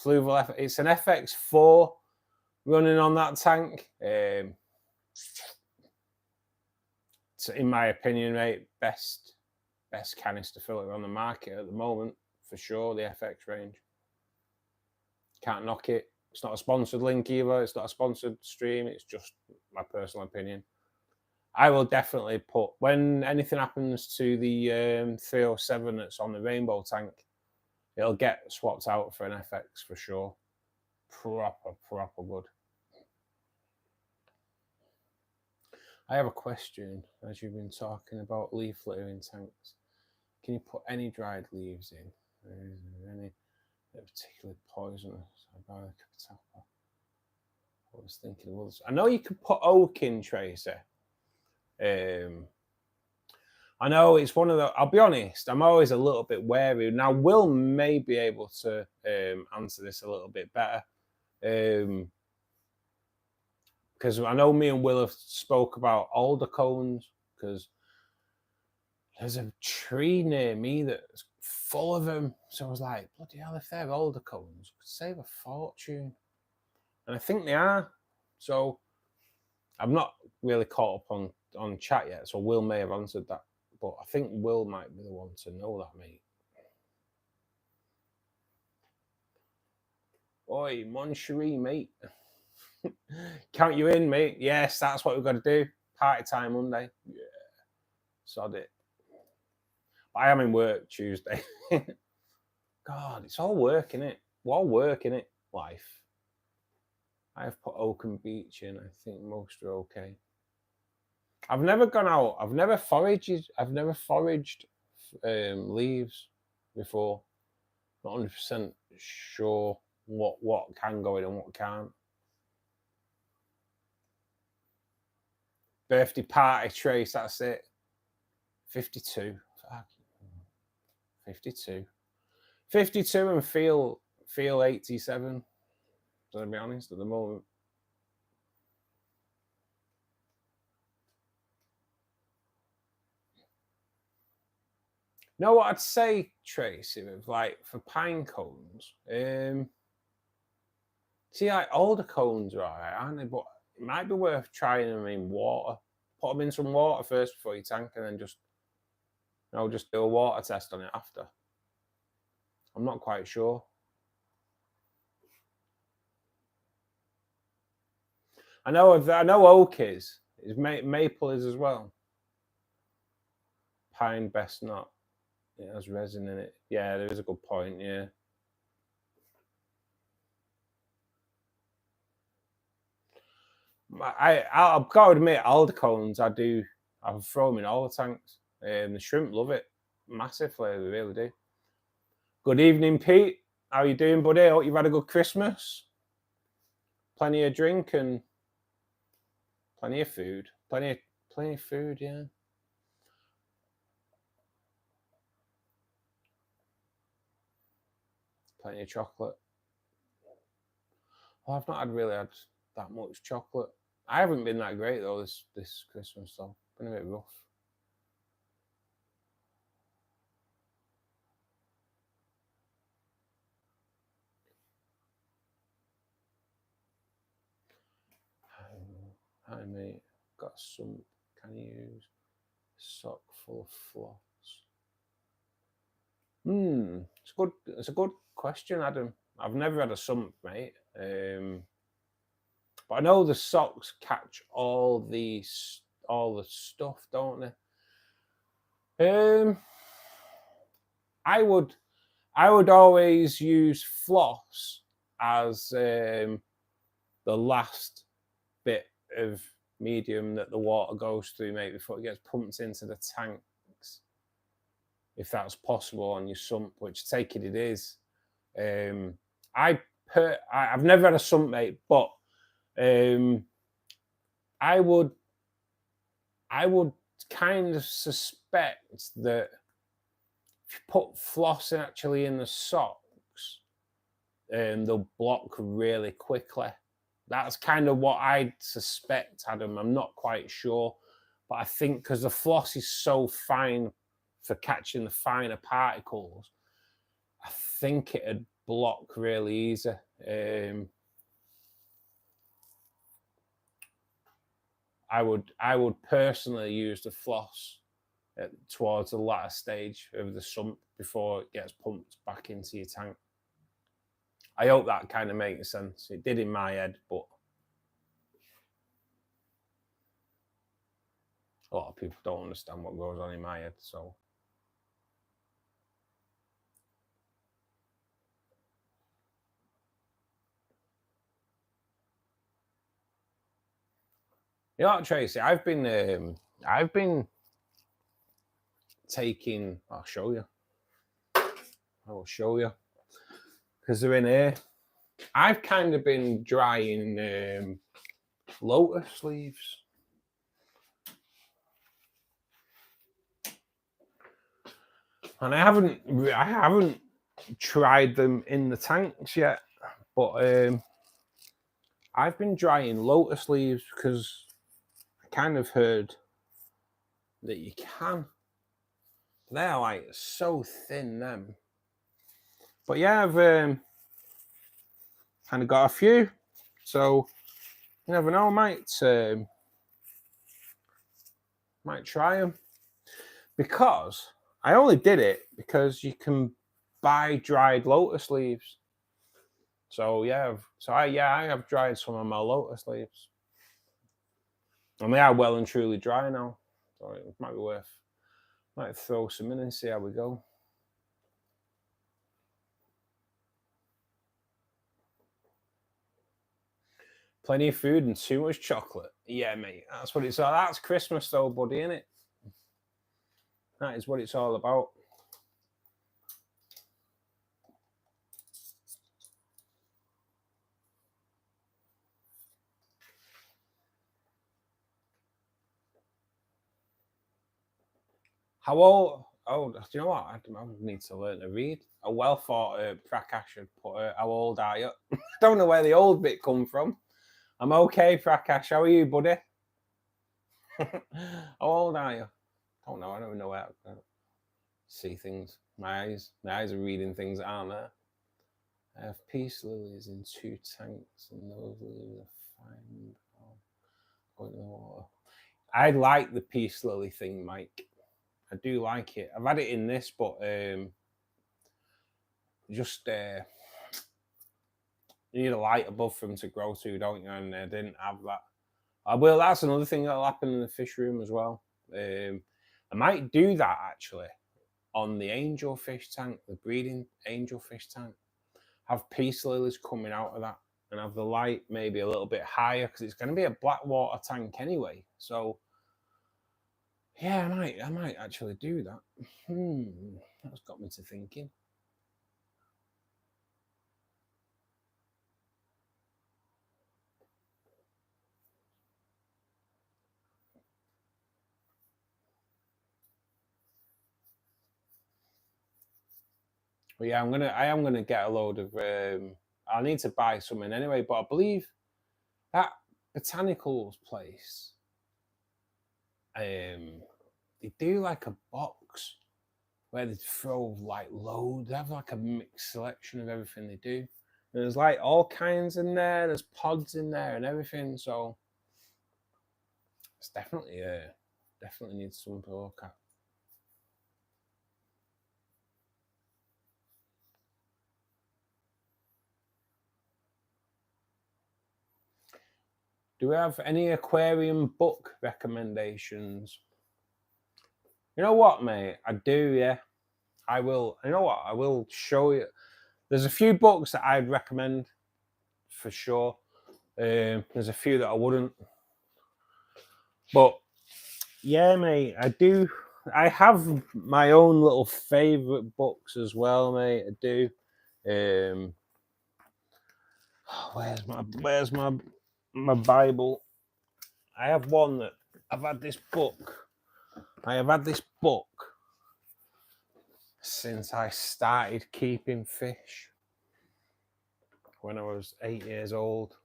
Fluval FX. It's an FX4 running on that tank. It's, in my opinion, mate, best canister filter on the market at the moment for sure. The FX range. Can't knock it. It's not a sponsored link either. It's not a sponsored stream. It's just my personal opinion. I will definitely put, when anything happens to the 307 that's on the rainbow tank, it'll get swapped out for an FX for sure. Proper good. I have a question, as you've been talking about leaf littering tanks. Can you put any dried leaves in? Is there any particularly poisonous? I was thinking of others. I know you could put oak in, Tracy. I know it's one of the. I'll be honest. I'm always a little bit wary. Now, Will may be able to answer this a little bit better, because I know me and Will have spoke about alder cones. Because there's a tree near me that's full of them. So I was like, bloody hell! If they're alder cones, could save a fortune. And I think they are. So I'm not really caught up on chat yet. So Will may have answered that. But I think Will might be the one to know that, mate. Oi, Mon Cherie, mate. Count you in, mate. Yes, that's what we've got to do. Party time Monday. Yeah. Sod it. But I am in work Tuesday. God, it's all work, innit? We're all work, innit? Life. I have put Oakham Beach in. I think most are okay. I've never gone out. I've never foraged leaves before. Not 100% sure what can go in and what can't. Birthday party, Trace. That's it. 52. 52. 52 and feel 87. To be honest, at the moment. Know what I'd say, Tracy, with like for pine cones, See, like older cones are alright, aren't they? But it might be worth trying them in water. Put them in some water first before you tank, and then just, just do a water test on it after. I'm not quite sure. I know oak is maple is as well. Pine best not. It has resin in it. Yeah, there is a good point. Yeah. I've got to admit, alder cones, I throw them in all the tanks. The shrimp love it massively, they really do. Good evening, Pete. How you doing, buddy? Hope you've had a good Christmas. Plenty of drink and plenty of food. Plenty of food, yeah. Plenty of chocolate. Well, I've not really had that much chocolate. I haven't been that great though this Christmas, though. Been a bit rough. Hi mate, got some. Can you use sock full of floss? It's a good question, Adam. I've never had a sump, mate. But I know the socks catch all the stuff, don't they? I would always use floss as the last bit of medium that the water goes through, mate, before it gets pumped into the tanks, if that's possible on your sump, which take it is. I've never had a sump, mate, but I would kind of suspect that if you put floss actually in the socks, they'll block really quickly. That's kind of what I'd suspect, Adam. I'm not quite sure, but I think because the floss is so fine for catching the finer particles, I think it'd block really easy. I would personally use the floss towards the latter stage of the sump before it gets pumped back into your tank. I hope that kind of makes sense. It did in my head, but a lot of people don't understand what goes on in my head, so. You know what, Tracy? I've been taking. I'll show you. I will show you because they're in here. I've kind of been drying lotus leaves. And I haven't tried them in the tanks yet, but I've been drying lotus leaves because I kind of heard that you can. They're like so thin, them. But yeah, I've kind of got a few, so you never know, might try them, because I only did it because you can buy dried lotus leaves. So yeah, I have dried some of my lotus leaves, and they are well and truly dry now. So it might be worth, might throw some in and see how we go. Plenty of food and too much chocolate. Yeah, mate, that's what it's all. That's Christmas though, buddy, isn't it? That is what it's all about. How old? Oh, do you know what? I need to learn to read. A well thought Prakash should put how old are you? I don't know where the old bit come from. I'm okay, Prakash. How are you, buddy? How old are you? I don't know. I don't even know where I see things. My eyes are reading things that aren't there. I have peace lilies in 2 tanks, and those lilies are fine. Going in the water. I like the peace lily thing, Mike. I do like it. I've had it in this, but just you need a light above them to grow to, don't you? And I didn't have that. Well, that's another thing that'll happen in the fish room as well. I might do that actually on the angelfish tank, the breeding angelfish tank. Have peace lilies coming out of that, and have the light maybe a little bit higher, because it's going to be a black water tank anyway. So yeah, I might actually do that. That's got me to thinking. But yeah, I am gonna get a load of. I need to buy something anyway, but I believe that botanicals place, they do like a box where they throw like loads. They have like a mixed selection of everything they do. And there's like all kinds in there. There's pods in there and everything. So it's definitely definitely needs something to look at. Do we have any aquarium book recommendations? You know what, mate? I do, yeah. I will. You know what? I will show you. There's a few books that I'd recommend for sure. There's a few that I wouldn't. But yeah, mate, I do. I have my own little favourite books as well, mate. I do. Where's my Bible? I have one that I've had this book. I have had this book since I started keeping fish when I was 8 years old.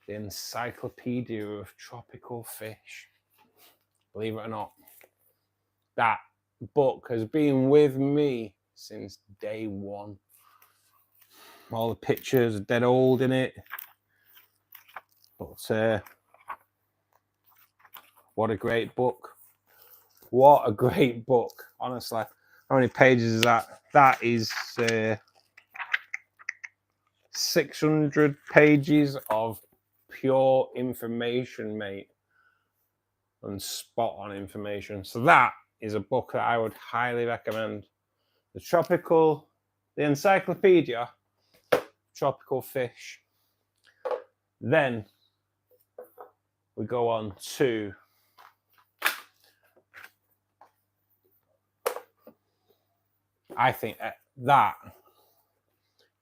The Encyclopedia of Tropical Fish. Believe it or not, that book has been with me since day one. All the pictures are dead old in it. But what a great book. What a great book, honestly. How many pages is that? That is 600 pages of pure information, mate. And spot on information. So that is a book that I would highly recommend. The Encyclopedia Tropical Fish. Then we go on to I think that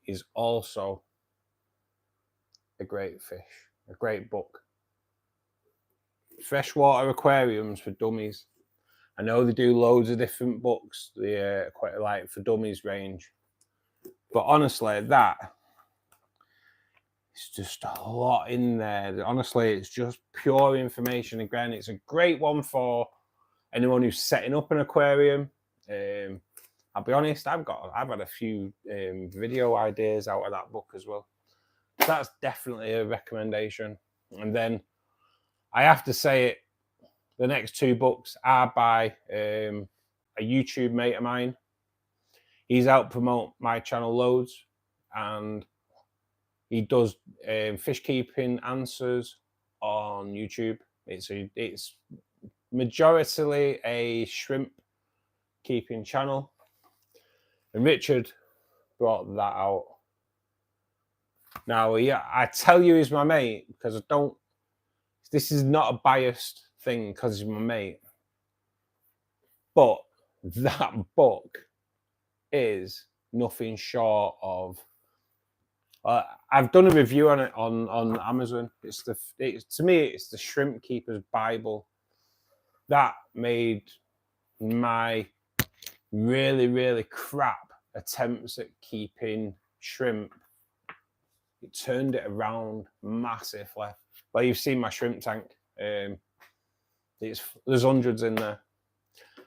is also a great fish, a great book. Freshwater Aquariums for Dummies. I know they do loads of different books, the quite like for dummies range, but honestly, that it's just a lot in there. Honestly, it's just pure information. Again, it's a great one for anyone who's setting up an aquarium. I'll be honest, I've had a few video ideas out of that book as well. That's definitely a recommendation. And then I have to say it, the next 2 books are by a YouTube mate of mine. He's out promote my channel loads, and he does fish keeping answers on YouTube. It's majority a shrimp keeping channel, and Richard brought that out. Now, yeah, I tell you he's my mate because I don't. This is not a biased thing because he's my mate, but that book is nothing short of. I've done a review on it on Amazon. To me, it's the Shrimp Keeper's Bible. That made my really, really crap attempts at keeping shrimp. It turned it around massively. Well, you've seen my shrimp tank. There's hundreds in there.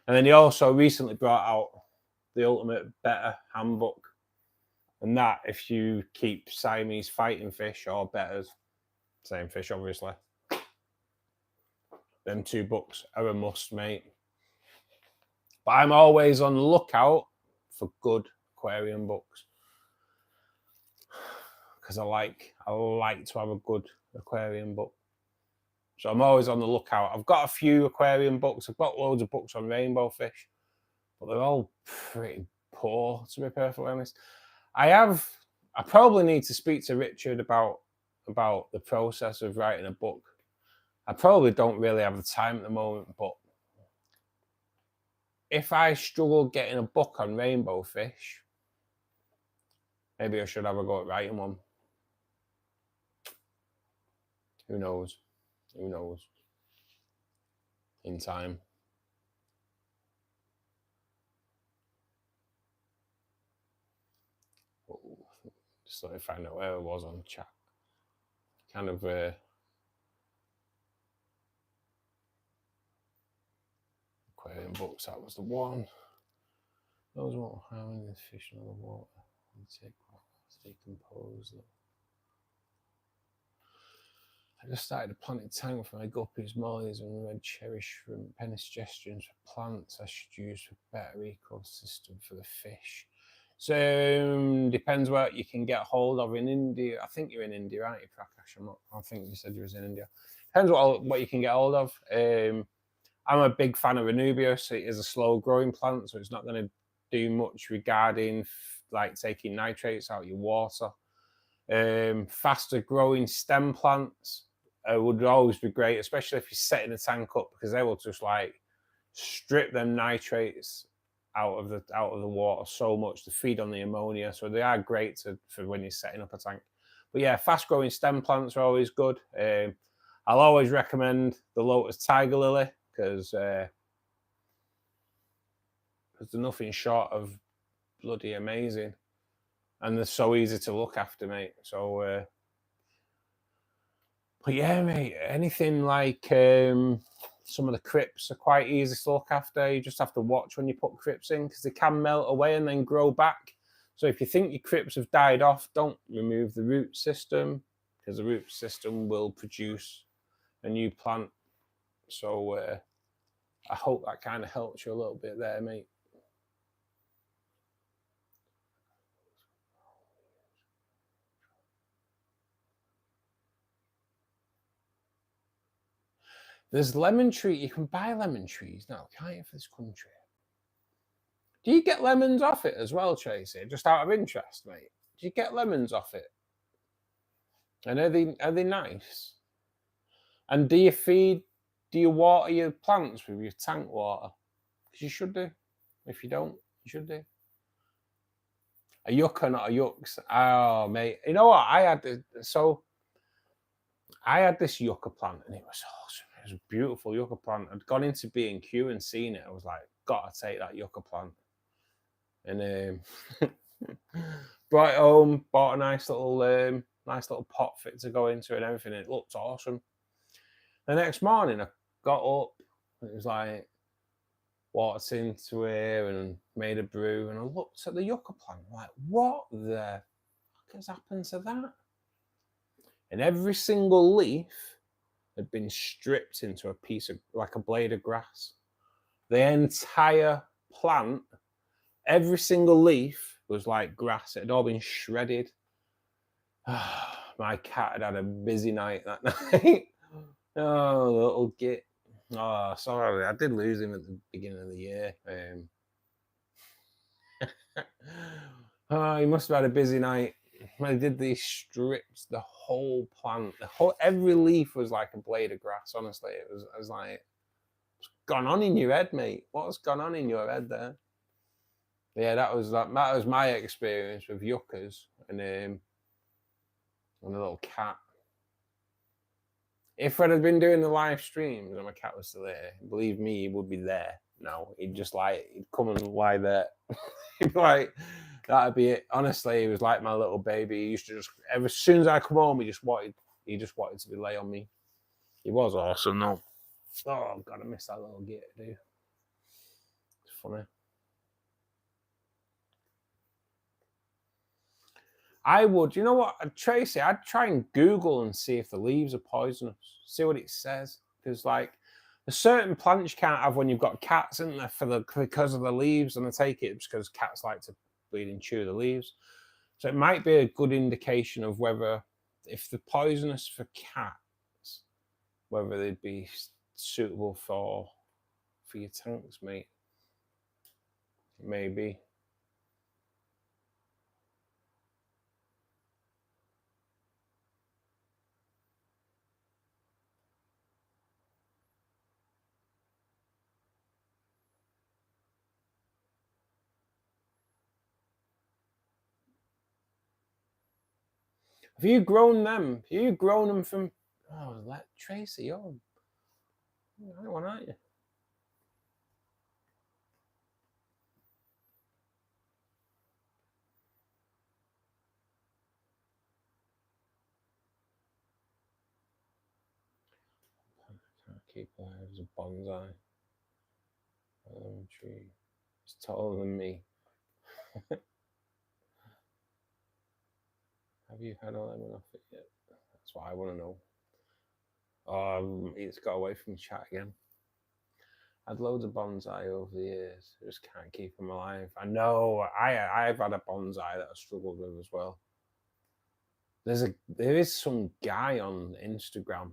And then he also recently brought out the Ultimate Betta Handbook. And that, if you keep Siamese fighting fish or bettas, same fish obviously, them 2 books are a must, mate. But I'm always on the lookout for good aquarium books, because I like to have a good aquarium book. So I'm always on the lookout. I've got a few aquarium books. I've got loads of books on rainbow fish, but they're all pretty poor, to be perfectly honest. I probably need to speak to Richard about the process of writing a book. I probably don't really have the time at the moment, but if I struggle getting a book on rainbow fish, maybe I should have a go at writing one. Who knows? Who knows? In time. Just let me find out where I was on chat. Kind of aquarium books, that was the one. Those won't harm the fish in the water. Take decompose them. I just started a planted tank for my guppies, mollies, and red cherry shrimp. Any suggestions for plants I should use for better ecosystem for the fish? So depends what you can get hold of in India. I think you're in India, aren't you, Prakash? I think you said you was in India. Depends what you can get hold of. I'm a big fan of Anubias. It is a slow growing plant, so it's not going to do much regarding like taking nitrates out of your water. Faster growing stem plants would always be great, especially if you're setting the tank up, because they will just like strip them nitrates out of the water so much to feed on the ammonia. So they are great for when you're setting up a tank. But yeah, fast growing stem plants are always good. I'll always recommend the Lotus Tiger Lily, because they're nothing short of bloody amazing, and they're so easy to look after, mate. So but yeah, mate, anything like some of the crypts are quite easy to look after. You just have to watch when you put crypts in, because they can melt away and then grow back. So if you think your crypts have died off, don't remove the root system, because the root system will produce a new plant. So I hope that kind of helps you a little bit there, mate. There's lemon tree. You can buy lemon trees now, can't you, for this country? Do you get lemons off it as well, Tracy? Just out of interest, mate. Do you get lemons off it? And are they nice? And do you water your plants with your tank water? Because you should do. If you don't, you should do. A yucca, not a yucks. Oh, mate. You know what? I had this yucca plant, and it was awesome. It was a beautiful yucca plant. I'd gone into B&Q and seen it. I was like, gotta take that yucca plant. And brought it home, bought a nice little pot for it to go into and everything. It looked awesome. The next morning, I got up, and it was like walked into here and made a brew, and I looked at the yucca plant, like, what the fuck has happened to that? And every single leaf had been stripped into a piece of, like a blade of grass. The entire plant, every single leaf was like grass. It had all been shredded. My cat had a busy night that night. Oh, little git. Oh, sorry. I did lose him at the beginning of the year. Oh, he must have had a busy night. When I did these strips, the whole plant, every leaf was like a blade of grass. Honestly, I was like, what's gone on in your head, mate? What's gone on in your head there? Yeah, that was my experience with yuccas and a little cat. If I'd have been doing the live streams and my cat was still there, believe me, he would be there. No, he'd come and lie there. He'd be like, that'd be it. Honestly, he was like my little baby. He used to just, as soon as I come home, he just wanted to be lay on me. He was awesome, though. Oh God, I miss that little git, dude. It's funny. I would, you know what, Tracy, I'd try and Google and see if the leaves are poisonous, see what it says. Because, like, there's certain plants you can't have when you've got cats, isn't there, because of the leaves, and I take it it's because cats like to bleed and chew the leaves. So it might be a good indication of whether, if they're poisonous for cats, whether they'd be suitable for your tanks, mate. Maybe. Have you grown them? Have you grown them from? Oh, let Tracy on. I don't want, aren't you? I can't keep alive as a bonsai. A lemon tree. It's taller than me. Have you had a lemon off it yet? That's what I want to know. It's got away from the chat again. I had loads of bonsai over the years. I just can't keep them alive. I know. I've had a bonsai that I struggled with as well. There is some guy on Instagram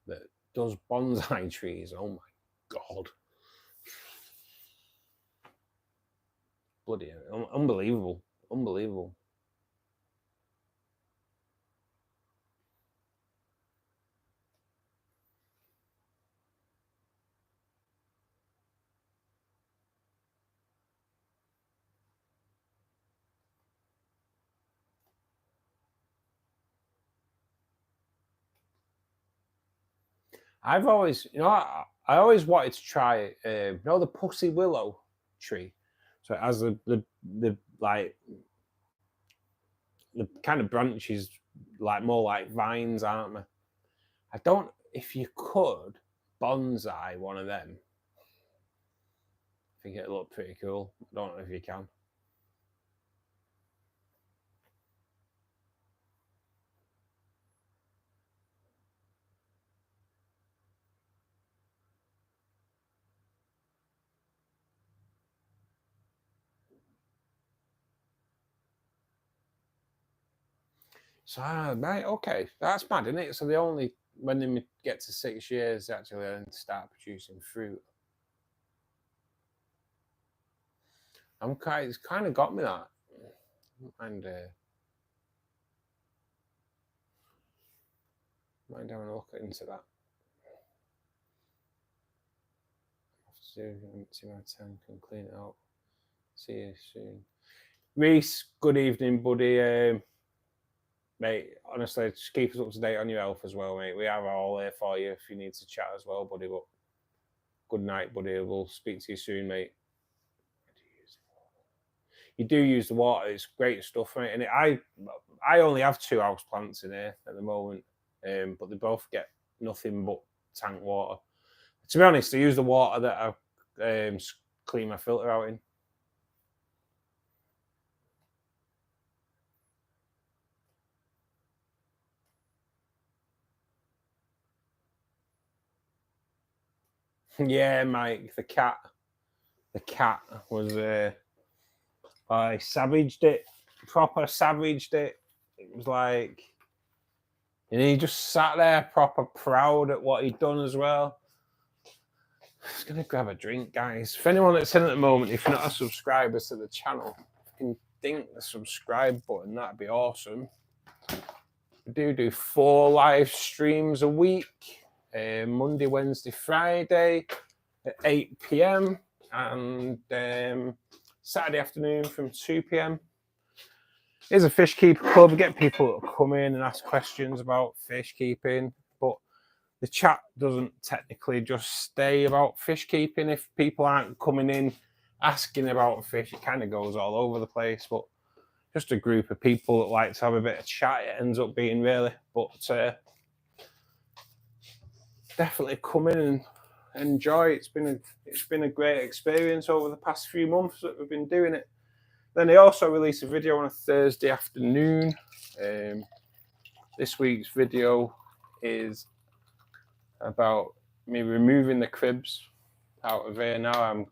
that does bonsai trees. Oh my god. Bloody hell. Unbelievable. Unbelievable. I've always, I always wanted to try, the pussy willow tree. So it has the like the kind of branches, like more like vines, aren't they? I don't. If you could bonsai one of them, I think it'd look pretty cool. I don't know if you can. So, right, okay, that's mad, isn't it? So they only, when they get to 6 years, actually then start producing fruit. It's kind of got me that, and mind having a look into that. Empty my tank and clean it out. See you soon, Reese. Good evening, buddy. Mate, honestly, just keep us up to date on your health as well, mate. We are all here for you if you need to chat as well, buddy. But good night, buddy. We'll speak to you soon, mate. You do use the water. It's great stuff, mate. And I only have 2 house plants in here at the moment, but they both get nothing but tank water. To be honest, I use the water that I clean my filter out in. Yeah, Mike, the cat was I savaged it, proper savaged it. It was like, and he just sat there proper proud at what he'd done as well. I'm just gonna grab a drink, guys. For anyone that's in at the moment, if you're not a subscriber to the channel, if you can dink the subscribe button, that'd be awesome. We do 4 live streams a week, Monday, Wednesday, Friday at 8 p.m. and Saturday afternoon from 2 p.m. Here's a fish keeper club. We get people to come in and ask questions about fish keeping, but the chat doesn't technically just stay about fish keeping. If people aren't coming in asking about fish, it kind of goes all over the place. But just a group of people that like to have a bit of chat, it ends up being really. But definitely come in and enjoy. It's been a great experience over the past few months that we've been doing it. Then I also released a video on a Thursday afternoon. This week's video is about me removing the cribs out of here. Now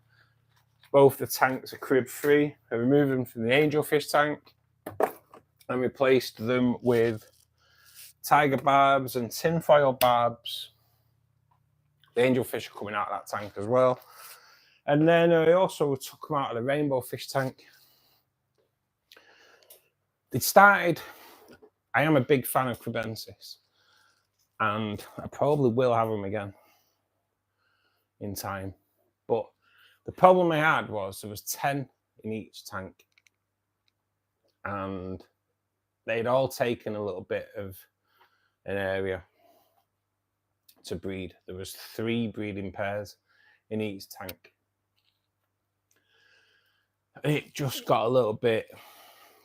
both the tanks are crib free. I removed them from the angelfish tank and replaced them with tiger barbs and tinfoil barbs. The angelfish are coming out of that tank as well. And then I also took them out of the rainbow fish tank. They started, I am a big fan of cribensis, and I probably will have them again in time. But the problem I had was there was 10 in each tank, and they'd all taken a little bit of an area to breed. There was 3 breeding pairs in each tank. It just got a little bit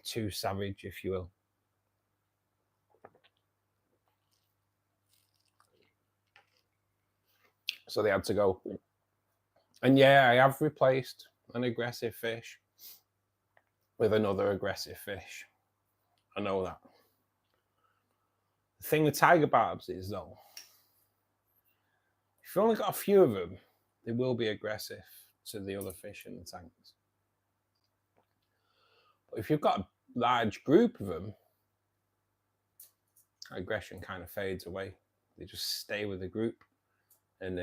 too savage, if you will. So they had to go. And yeah, I have replaced an aggressive fish with another aggressive fish. I know that. The thing with tiger barbs is, though, if you've only got a few of them, they will be aggressive to the other fish in the tanks. But if you've got a large group of them, aggression kind of fades away. They just stay with the group, and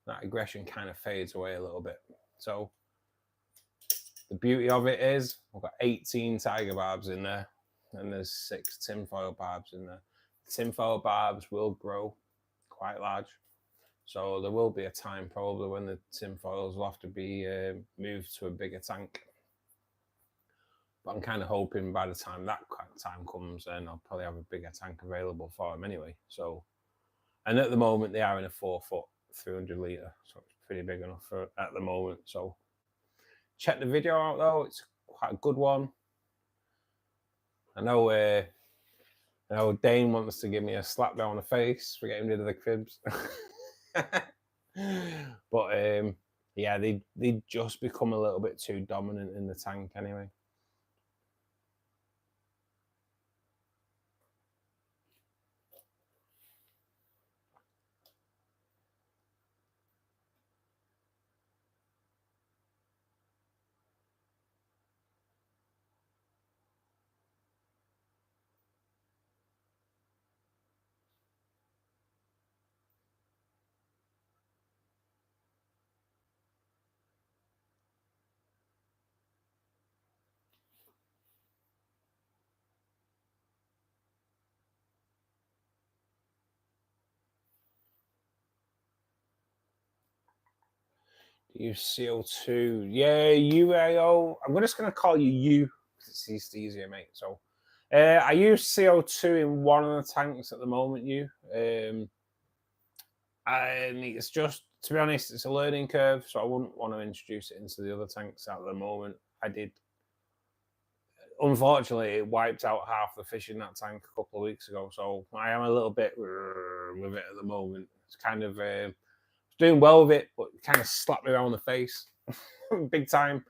that aggression kind of fades away a little bit. So the beauty of it is I've got 18 tiger barbs in there, and there's 6 tinfoil barbs in there. The tinfoil barbs will grow quite large, so there will be a time probably when the tinfoils will have to be moved to a bigger tank. But I'm kind of hoping by the time that time comes, then I'll probably have a bigger tank available for them anyway. So, and at the moment they are in a 4-foot 300 litre, so it's pretty big enough for at the moment. So check the video out though, it's quite a good one. I know Dane wants to give me a slap down the face for getting rid of the cribs. But yeah, they just become a little bit too dominant in the tank anyway. Use CO2. Yeah, UAO. I'm just going to call you U because it's easier, mate. So I use CO2 in one of the tanks at the moment, and it's just, to be honest, it's a learning curve, so I wouldn't want to introduce it into the other tanks at the moment. I did. Unfortunately, it wiped out half the fish in that tank a couple of weeks ago, so I am a little bit with it at the moment. It's kind of doing well with it, but it kind of slapped me around the face big time.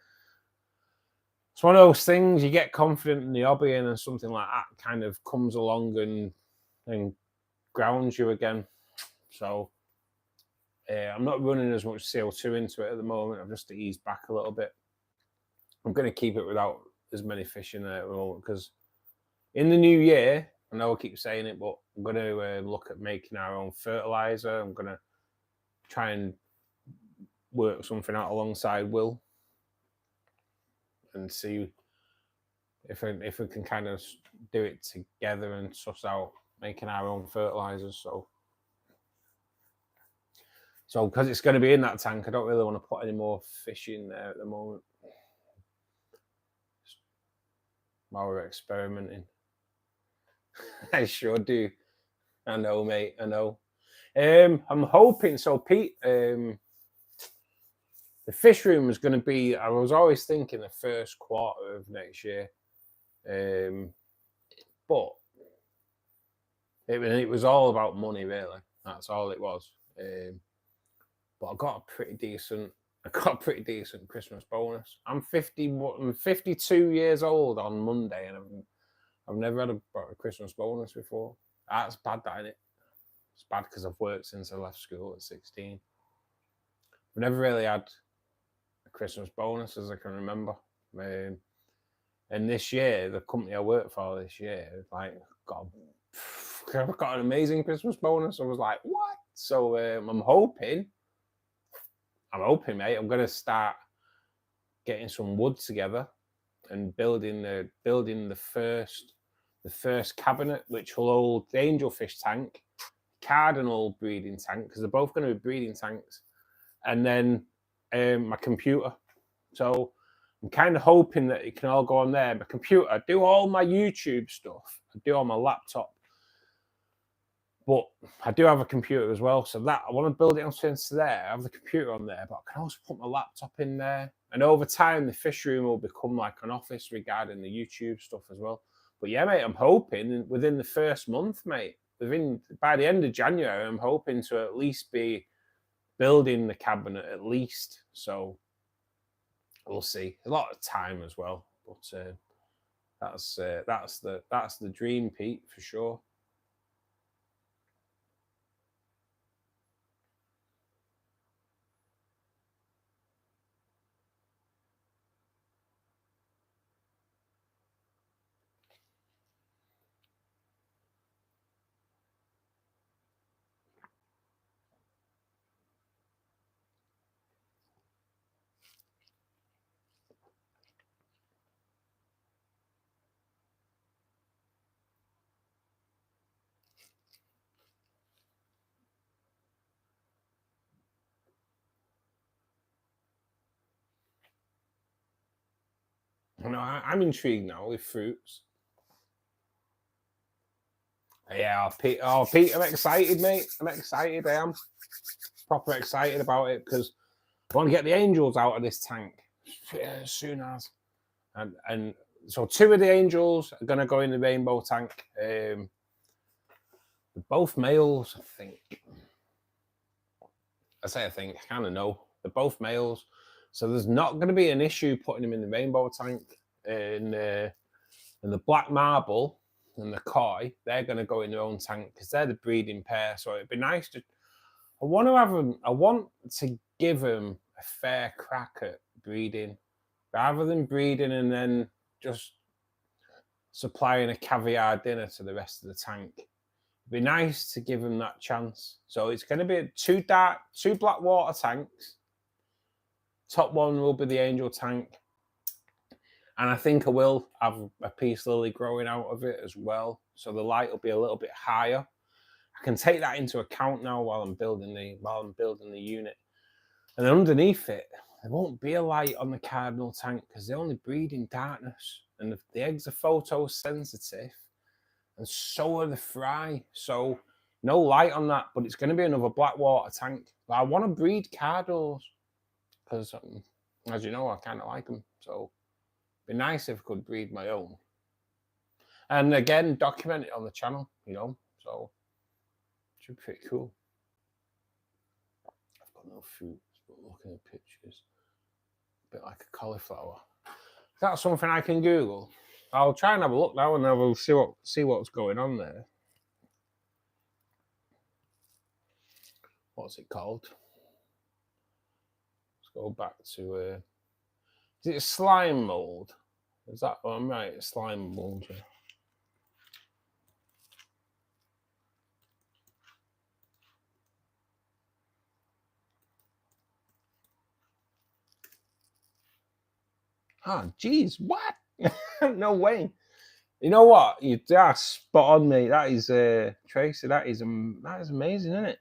It's one of those things, you get confident in the hobby and then something like that kind of comes along and grounds you again. So I'm not running as much CO2 into it at the moment. I've just eased back a little bit. I'm going to keep it without as many fish in there at the moment, because in the new year, I know I keep saying it, but I'm going to look at making our own fertilizer. I'm going to try and work something out alongside Will and see if we can kind of do it together and suss out making our own fertilizers. So because it's going to be in that tank, I don't really want to put any more fish in there at the moment while we're experimenting. I sure do. I know, mate. I know. I'm hoping so, Pete. The fish room is going to be, I was always thinking the first quarter of next year. But it was all about money, really. That's all it was. But I got a pretty decent I got a pretty decent Christmas bonus. I'm 52 years old on Monday, and I've never had a Christmas bonus before. That's bad, that, innit? It's bad because I've worked since I left school at 16. I've never really had a Christmas bonus as I can remember. And this year, the company I work for this year, like, got an amazing Christmas bonus. I was like, what? So I'm hoping, mate, I'm going to start getting some wood together and building the first cabinet, which will hold the angelfish tank, cardinal breeding tank, because they're both going to be breeding tanks, and then my computer. So I'm kind of hoping that it can all go on there. My computer, I do all my YouTube stuff, I do on my laptop, but I do have a computer as well. So that I want to build it into there. I have the computer on there, but I can also put my laptop in there. And over time, the fish room will become like an office regarding the YouTube stuff as well. But yeah, mate, I'm hoping within the first month, mate, by the end of January, I'm hoping to at least be building the cabinet at least. So we'll see. A lot of time as well, but that's the dream, Pete, for sure. You know, I'm intrigued now with fruits. Yeah, Pete, I'm excited, mate. I'm excited. I am proper excited about it because I want to get the angels out of this tank as soon as. And so 2 of the angels are going to go in the rainbow tank. Both males, I think. I think. I kind of know. They're both males. So there's not going to be an issue putting them in the rainbow tank. And the black marble and the koi, they're going to go in their own tank because they're the breeding pair. So it'd be nice to. I want to give them a fair crack at breeding, rather than breeding and then just supplying a caviar dinner to the rest of the tank. It'd be nice to give them that chance. So it's going to be 2 black water tanks. Top one will be the angel tank. And I think I will have a peace lily growing out of it as well. So the light will be a little bit higher. I can take that into account now while I'm building the unit. And then underneath it, there won't be a light on the cardinal tank because they only breed in darkness. And the eggs are photosensitive. And so are the fry. So no light on that, but it's going to be another black water tank. But I want to breed cardinals because, as you know, I kind of like them. So it'd be nice if I could breed my own. And again, document it on the channel, you know. So it should be pretty cool. I've got no fruits, but looking at pictures, a bit like a cauliflower. Is that something I can Google? I'll try and have a look now, and then we'll see what's going on there. What's it called? Let's go back to. Is it a slime mold? Is that what I'm right? A slime mold. Yeah. Oh, geez, what? No way. You know what? That's spot on, mate. That is Tracy. That is amazing, isn't it?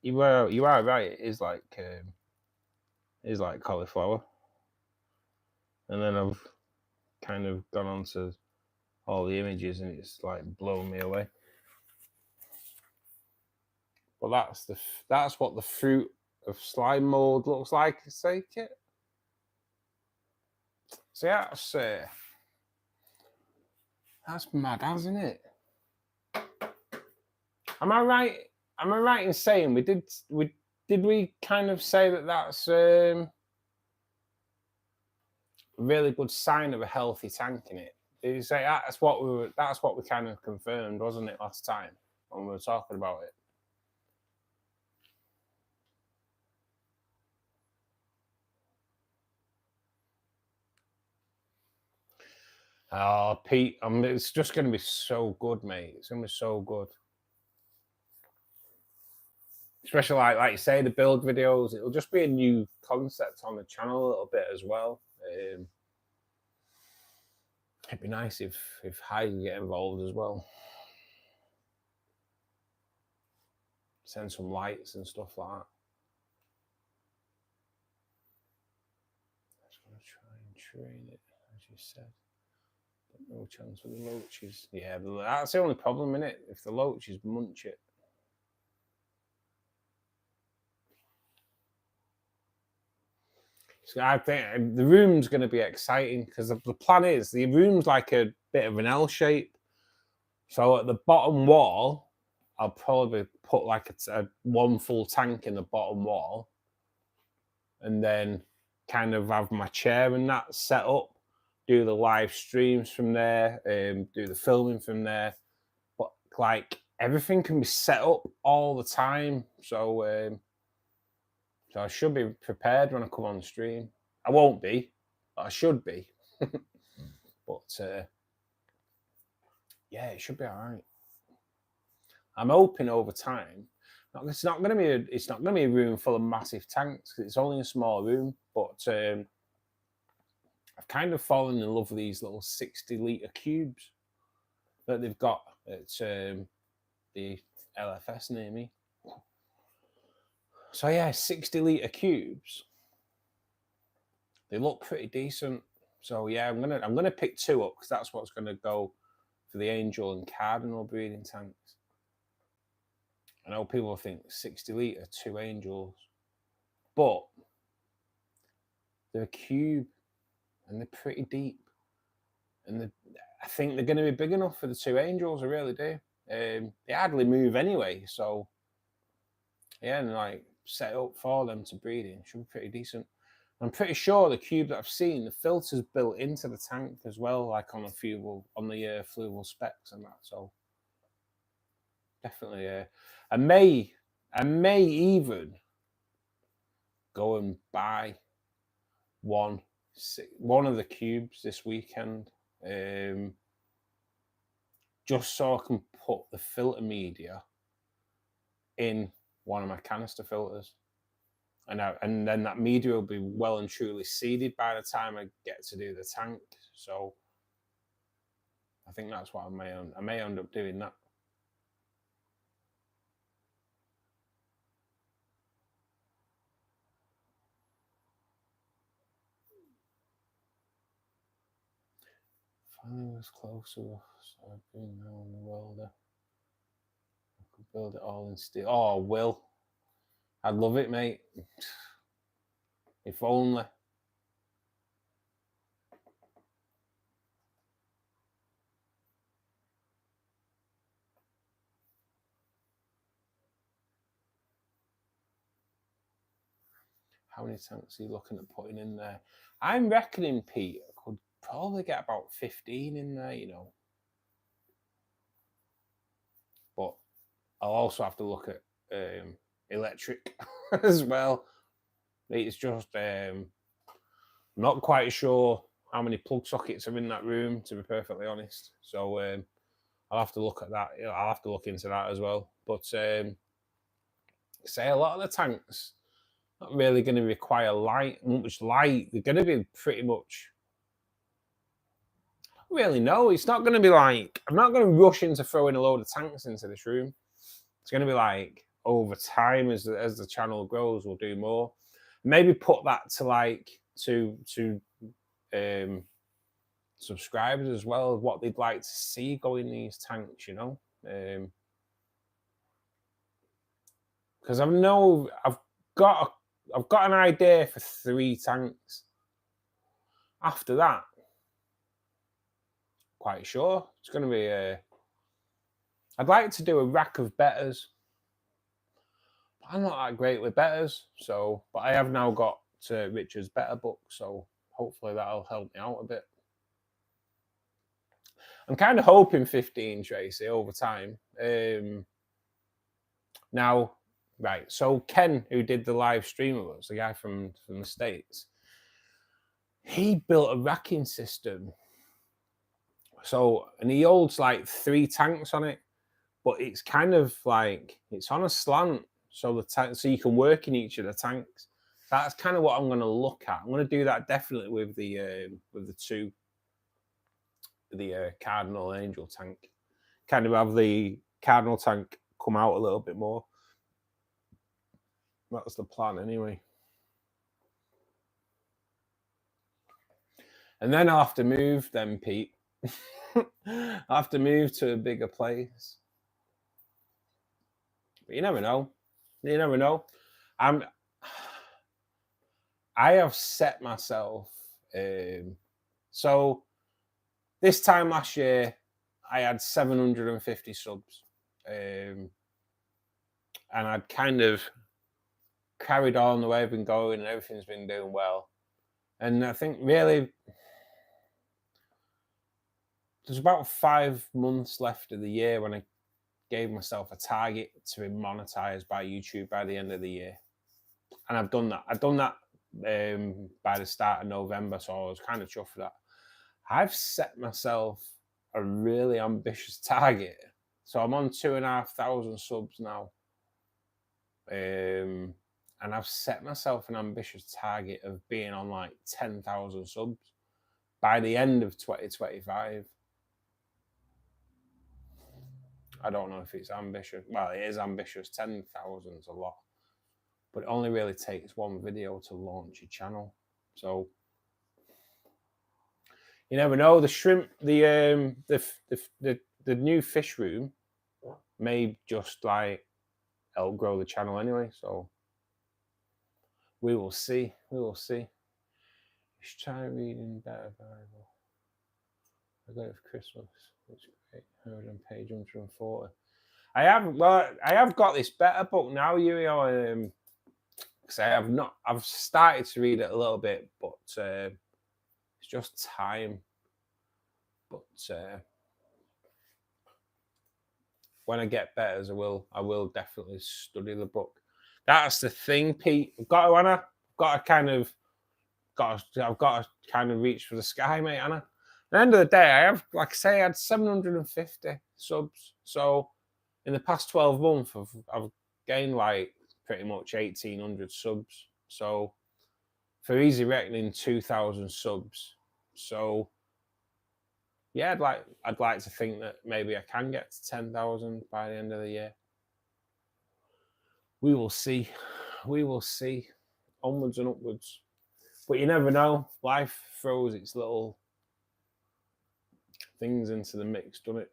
You are right. It is like cauliflower. And then I've kind of gone on to all the images, and it's like blown me away. But that's what the fruit of slime mold looks like. Take it. So that's mad, hasn't it? Am I right? Am I right in saying we did kind of say that that's really good sign of a healthy tank in it. Did you say that's what we kind of confirmed, wasn't it, last time when we were talking about it? Oh, Pete, it's just going to be so good, mate. It's going to be so good. Especially like you say, the build videos. It'll just be a new concept on the channel a little bit as well. It'd be nice if Hai could get involved as well. Send some lights and stuff like that. I just want to try and train it, as you said. But no chance with the loaches. Yeah, that's the only problem, isn't it? If the loaches munch it. So I think the room's going to be exciting because the plan is the room's like a bit of an L shape. So at the bottom wall, I'll probably put like a one full tank in the bottom wall, and then kind of have my chair and that set up, do the live streams from there, do the filming from there. But like everything can be set up all the time, so I should be prepared when I come on stream. I won't be, but I should be. But yeah, it should be all right. I'm hoping over time. It's not going to be a room full of massive tanks. It's only a small room, but I've kind of fallen in love with these little 60-litre cubes that they've got at the LFS near me. So yeah, 60-litre cubes. They look pretty decent. So yeah, I'm gonna pick 2 up because that's what's gonna go for the angel and cardinal breeding tanks. I know people think 60-litre, 2 angels, but they're a cube and they're pretty deep, and I think they're going to be big enough for the 2 angels. I really do. They hardly move anyway, so yeah, and like set up for them to breeding should be pretty decent. I'm pretty sure the cube that I've seen, the filter's built into the tank as well, like on the fluval specs and that. So definitely, I may even go and buy one of the cubes this weekend, just so I can put the filter media in one of my canister filters, and then that media will be well and truly seeded by the time I get to do the tank. So I think that's what I may end up doing that. Finally was closer, so I've been around the world. I could build it all in steel. Oh, Will, I'd love it, mate. If only. How many tanks are you looking at putting in there? I'm reckoning, Pete, I could probably get about 15 in there, you know. But I'll also have to look at electric as well. It's just not quite sure how many plug sockets are in that room, to be perfectly honest. So I'll have to look at that. I'll have to look into that as well. But say a lot of the tanks not really going to require much light. They're going to be pretty much. I don't really know. It's not going to be like, I'm not going to rush into throwing a load of tanks into this room. It's going to be like over time as the channel grows, we'll do more. Maybe put that to like to subscribers as well, what they'd like to see go in these tanks, you know. Because I've got an idea for 3 tanks. After that, quite sure it's going to be I'd like to do a rack of bettas. I'm not that great with bettas, but I have now got Richard's betta book, so hopefully that'll help me out a bit. I'm kind of hoping 15, Tracy, over time. Now, right, so Ken, who did the live stream with us, the guy from the States, he built a racking system. So, and he holds like 3 tanks on it, but it's kind of like, it's on a slant. So so you can work in each of the tanks. That's kind of what I'm going to look at. I'm going to do that definitely with the 2, the Cardinal Angel tank. Kind of have the Cardinal tank come out a little bit more. That's the plan anyway. And then I'll have to move then, Pete. I'll have to move to a bigger place. But you never know. You never know. I have set myself. So this time last year, I had 750 subs. And I'd kind of carried on the way I've been going, and everything's been doing well. And I think really there's about 5 months left of the year when I gave myself a target to be monetized by YouTube by the end of the year. And I've done that. I've done that by the start of November, so I was kind of chuffed for that. I've set myself a really ambitious target. So I'm on 2,500 subs now. And I've set myself an ambitious target of being on like 10,000 subs by the end of 2025. I don't know if it's ambitious. Well, it is ambitious. 10,000 is a lot. But it only really takes one video to launch your channel. So you never know. The shrimp, the new fish room may just like help grow the channel anyway. So we will see. We will see. Just try reading Better Bible. I got it for Christmas. It's great. I read on page 140. I have got this Betta book now, Yuri. Because I've started to read it a little bit, but it's just time. But when I get better, I will definitely study the book. That's the thing, Pete. I've got to kind of reach for the sky, mate, Anna. At the end of the day, I have, like I say, I had 750 subs. So in the past 12 months, I've gained like pretty much 1,800 subs. So for easy reckoning, 2,000 subs. So yeah, I'd like to think that maybe I can get to 10,000 by the end of the year. We will see. We will see. Onwards and upwards. But you never know. Life throws its little things into the mix, doesn't it?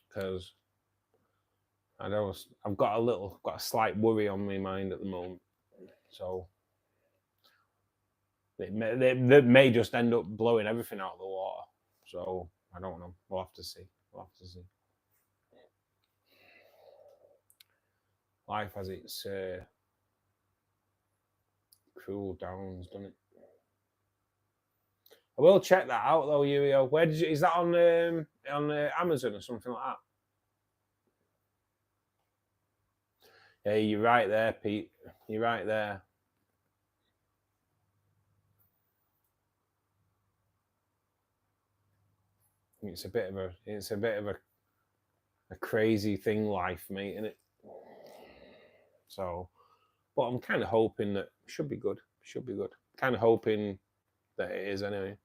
Because I've got a slight worry on my mind at the moment. So it may just end up blowing everything out of the water. So I don't know. We'll have to see. We'll have to see. Life has its cool downs, doesn't it? I will check that out though, Yurio. Where did you? Is that on Amazon or something like that? Yeah, you're right there, Pete. You're right there. It's a bit of a crazy thing, life, mate, isn't it? So, but I'm kind of hoping that it should be good. Should be good. Kind of hoping that it is anyway.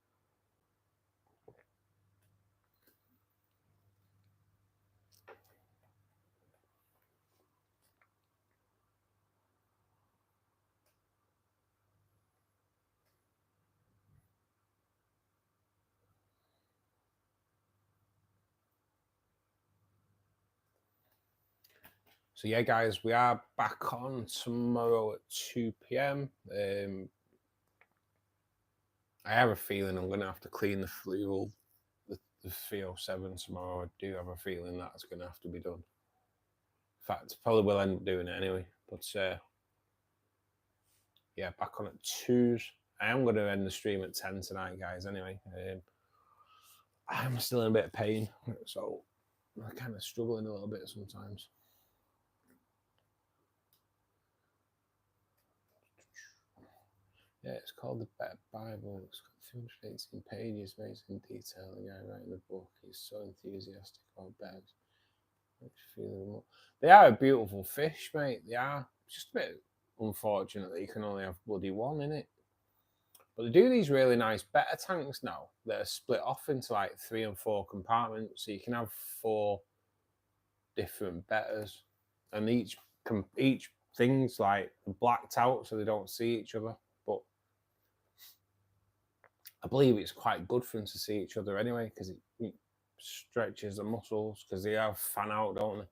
So yeah, guys, we are back on tomorrow at 2 p.m. I have a feeling I'm going to have to clean the fuel, the 307 tomorrow. I do have a feeling that's going to have to be done. In fact, probably will end up doing it anyway. But yeah, back on at 2s. I am going to end the stream at 10 tonight, guys. Anyway, I'm still in a bit of pain, so I'm kind of struggling a little bit sometimes. Yeah, it's called the Betta Bible. It's got 318 pages, amazing detail. The guy writing the book, he's so enthusiastic about bettas. They are a beautiful fish, mate. They are. Just a bit unfortunate that you can only have bloody one in it. But they do these really nice betta tanks now that are split off into like 3 and 4 compartments, so you can have 4 different bettas, and each thing's like blacked out so they don't see each other. But I believe it's quite good for them to see each other anyway, because it stretches the muscles, because they have fan out, don't they?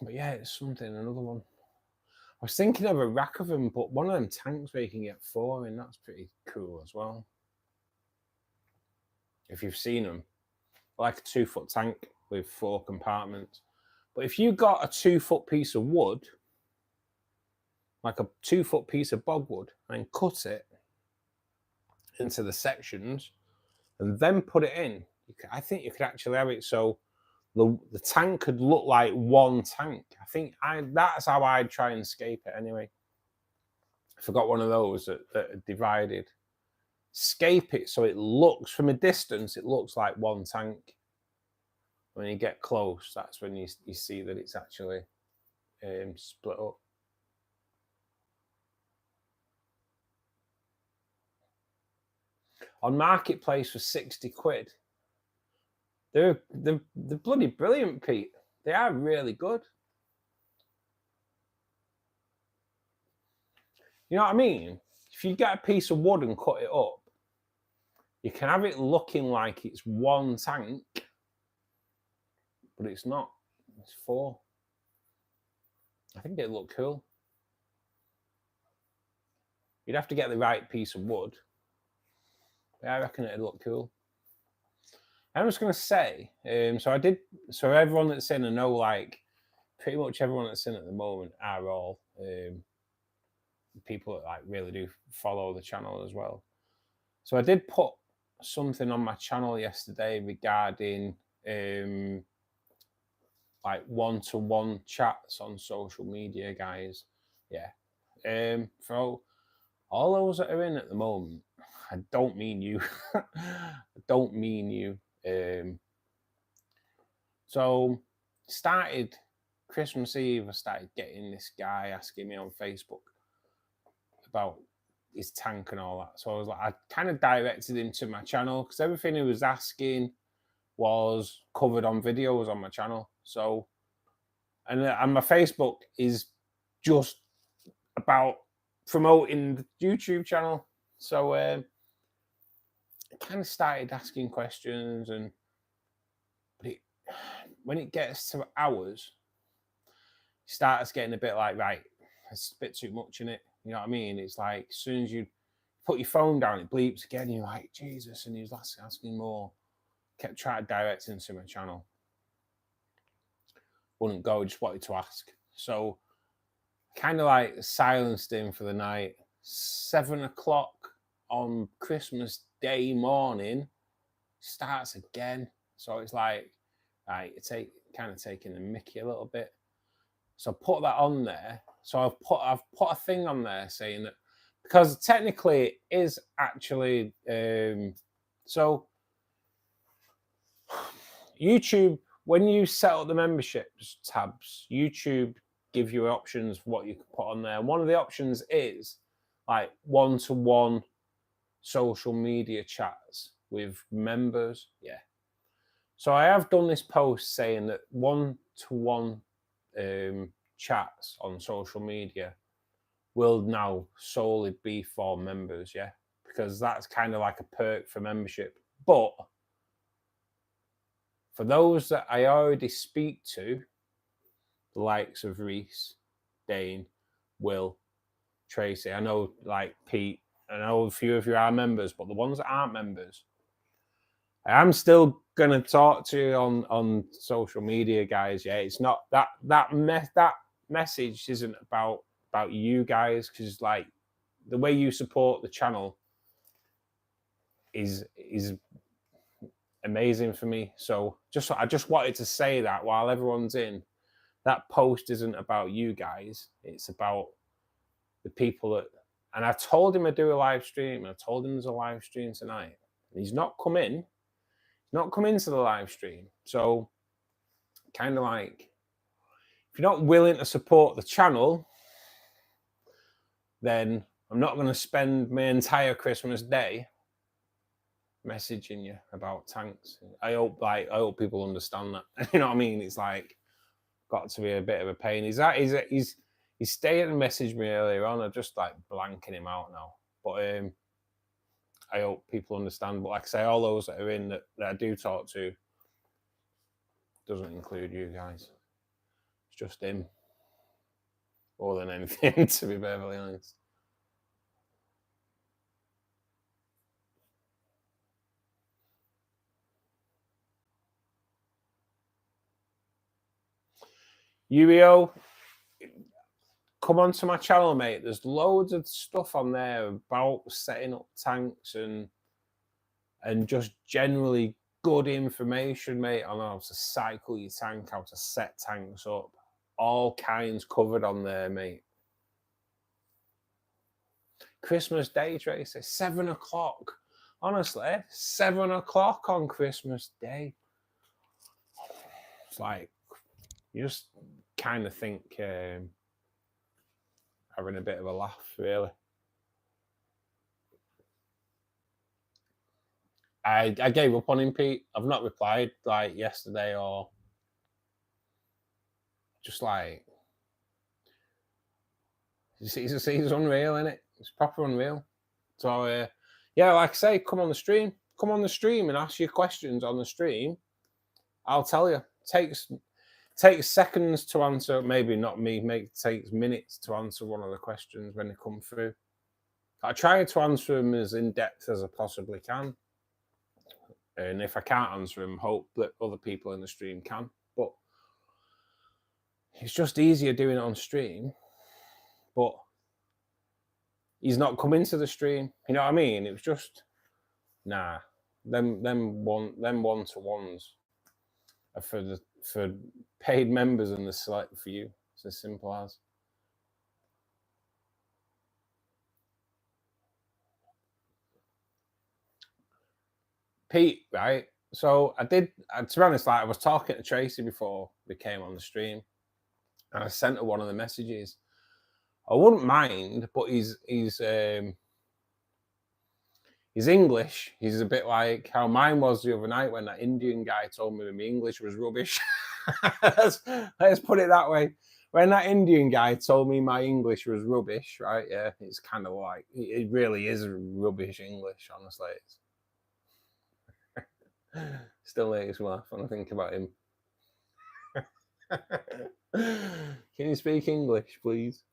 But yeah, it's something. Another one. I was thinking of a rack of them, but one of them tanks where you can get 4 in, that's pretty cool as well. If you've seen them, like a 2-foot tank with 4 compartments. But if you got a 2-foot piece of wood, like a 2-foot piece of bogwood, and cut it into the sections and then put it in, I think you could actually have it so the tank could look like one tank. I think that's how I'd try and escape it anyway. If I got one of those that are divided, scape it so it looks, from a distance, it looks like one tank. When you get close, that's when you see that it's actually split up. On Marketplace for 60 quid. They're bloody brilliant, Pete. They are really good. You know what I mean? If you get a piece of wood and cut it up, you can have it looking like it's one tank, but it's not. It's 4. I think it'd look cool. You'd have to get the right piece of wood. Yeah, I reckon it'd look cool. I'm just going to say, so everyone that's in, I know like pretty much everyone that's in at the moment are all people that like really do follow the channel as well. So I did put something on my channel yesterday regarding like one-to-one chats on social media, guys. Yeah. For all those that are in at the moment, I don't mean you. I don't mean you. So started Christmas Eve, I started getting this guy asking me on Facebook about his tank and all that. So I was like, I kind of directed him to my channel because everything he was asking was covered on videos on my channel. So, and my Facebook is just about promoting the YouTube channel. So I kind of started asking questions, and when it gets to hours, it starts getting a bit like, right, it's a bit too much in it. You know what I mean? It's like as soon as you put your phone down, it bleeps again. You're like, Jesus. And he was asking more. Kept trying to direct him to my channel. Wouldn't go, just wanted to ask. So kind of like silenced him for the night. 7 o'clock on Christmas Day morning, starts again. So it's like, right, it's kind of taking the mickey a little bit. So I put that on there. So I've put a thing on there saying that, because technically it is actually so YouTube, when you set up the memberships tabs, YouTube give you options for what you can put on there. One of the options is like one-to-one social media chats with members. Yeah. So I have done this post saying that one-to-one chats on social media will now solely be for members, yeah, because that's kind of like a perk for membership. But for those that I already speak to, the likes of Reese, Dane, Will, Tracy, I know like Pete, I know a few of you are members, but the ones that aren't members, I am still gonna talk to you on social media, guys. Yeah, it's not that message isn't about you guys, because like the way you support the channel is amazing for me. So I just wanted to say that while everyone's in, that post isn't about you guys. It's about the people that. And I told him I'd do a live stream. I told him there's a live stream tonight. And he's not come in. He's not come into the live stream. So kind of like, if you're not willing to support the channel, then I'm not going to spend my entire Christmas day messaging you about tanks. I hope people understand that. You know what I mean? It's like got to be a bit of a pain. He's stayed and messaged me earlier on. I'm just like blanking him out now. But I hope people understand. But like I say, all those that are in that I do talk to doesn't include you guys. It's just him more than anything, to be perfectly honest. Yurio, come onto my channel, mate. There's loads of stuff on there about setting up tanks and just generally good information, mate, on how to cycle your tank, how to set tanks up. All kinds covered on there, mate. Christmas Day, Tracy, 7 o'clock. Honestly, 7 o'clock on Christmas Day. It's like, you just kind of think having a bit of a laugh, really. I gave up on him, Pete. I've not replied like yesterday or just like he's unreal, isn't it? It's proper unreal. So yeah, like I say, come on the stream and ask your questions on the stream. I'll tell you. Takes seconds to answer. Maybe not me. Takes minutes to answer one of the questions when they come through. I try to answer them as in depth as I possibly can. And if I can't answer them, hope that other people in the stream can. But it's just easier doing it on stream. But he's not coming to the stream. You know what I mean? It was just nah. Them one-to-ones are for paid members and the select for you. It's as simple as. Pete, right? So to be honest, like I was talking to Tracy before we came on the stream, and I sent her one of the messages. I wouldn't mind, but he's English. He's a bit like how mine was the other night when that Indian guy told me that my English was rubbish. Let's put it that way. When that Indian guy told me my English was rubbish, right? Yeah, it's kind of like, it really is rubbish English, honestly. Still makes me laugh when I think about him. Can you speak English, please?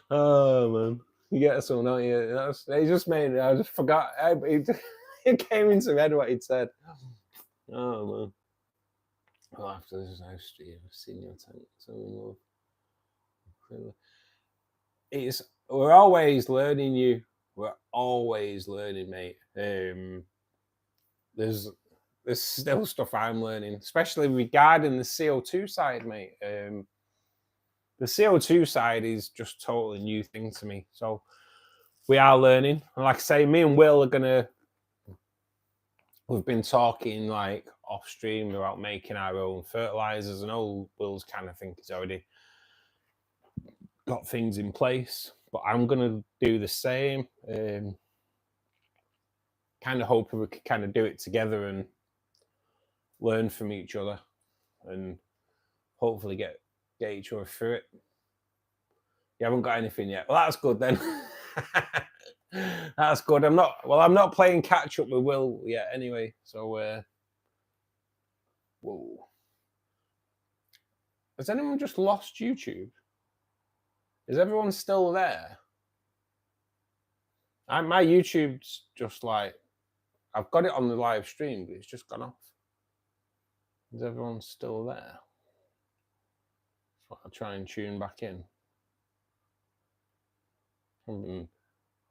Oh man, you get some, don't you? He just made it. I just forgot. It came into my head what he'd said. Oh man. Well, after this house stream, I've seen your tank. So in love. We're always learning, you. We're always learning, mate. There's still stuff I'm learning, especially regarding the CO2 side, mate. The CO2 side is just totally new thing to me. So we are learning. And like I say, me and Will we've been talking like off stream about making our own fertilizers. I know Will's kind of think he's already got things in place, but I'm going to do the same. Kind of hoping we could kind of do it together and learn from each other and hopefully get each other through it. You haven't got anything yet. Well, that's good then. That's good. I'm not playing catch up with Will yet anyway. So whoa. Has anyone just lost YouTube? Is everyone still there? My YouTube's just like, I've got it on the live stream, but it's just gone off. Is everyone still there? I'll try and tune back in. I've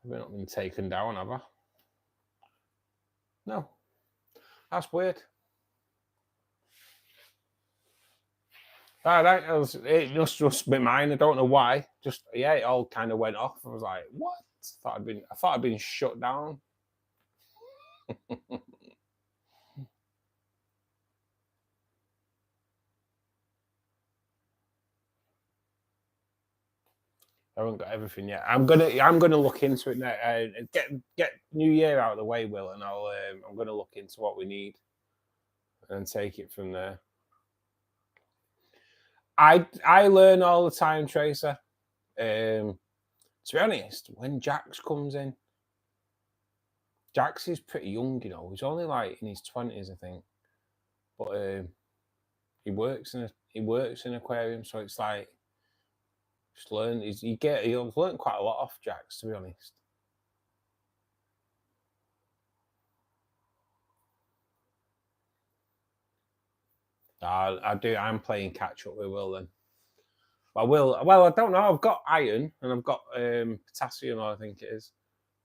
not been taken down, have I? No. That's weird. All right, it must just be mine. I don't know why. Just yeah, it all kind of went off. I was like, what? I thought I'd been shut down. I haven't got everything yet. I'm gonna look into it now. Get New Year out of the way, Will, and I'm gonna look into what we need and take it from there. I learn all the time, Tracer. To be honest, when Jax comes in, Jax is pretty young, you know. He's only like in his 20s, I think. But he works in aquarium, so it's like just learn. He'll learn quite a lot off Jax, to be honest. I'm playing catch up with Will then. Well, I don't know. I've got iron and I've got potassium, I think it is.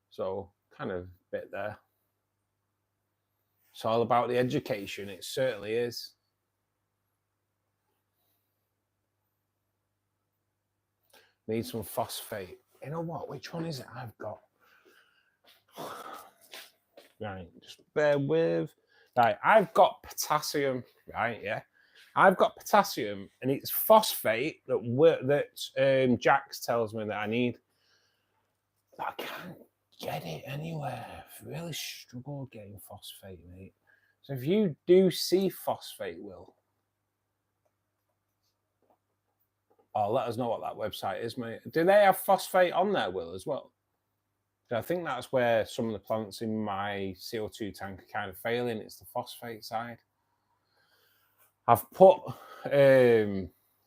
So kind of bit there. It's all about the education. It certainly is. Need some phosphate. You know what? Which one is it I've got? Right, just bear with. Right, I've got potassium. Right, yeah. I've got potassium, and it's phosphate that Jax tells me that I need. But I can't get it anywhere. I've really struggled getting phosphate, mate. So if you do see phosphate, Will, let us know what that website is, mate. Do they have phosphate on there, Will, as well? I think that's where some of the plants in my CO2 tank are kind of failing. It's the phosphate side. I've put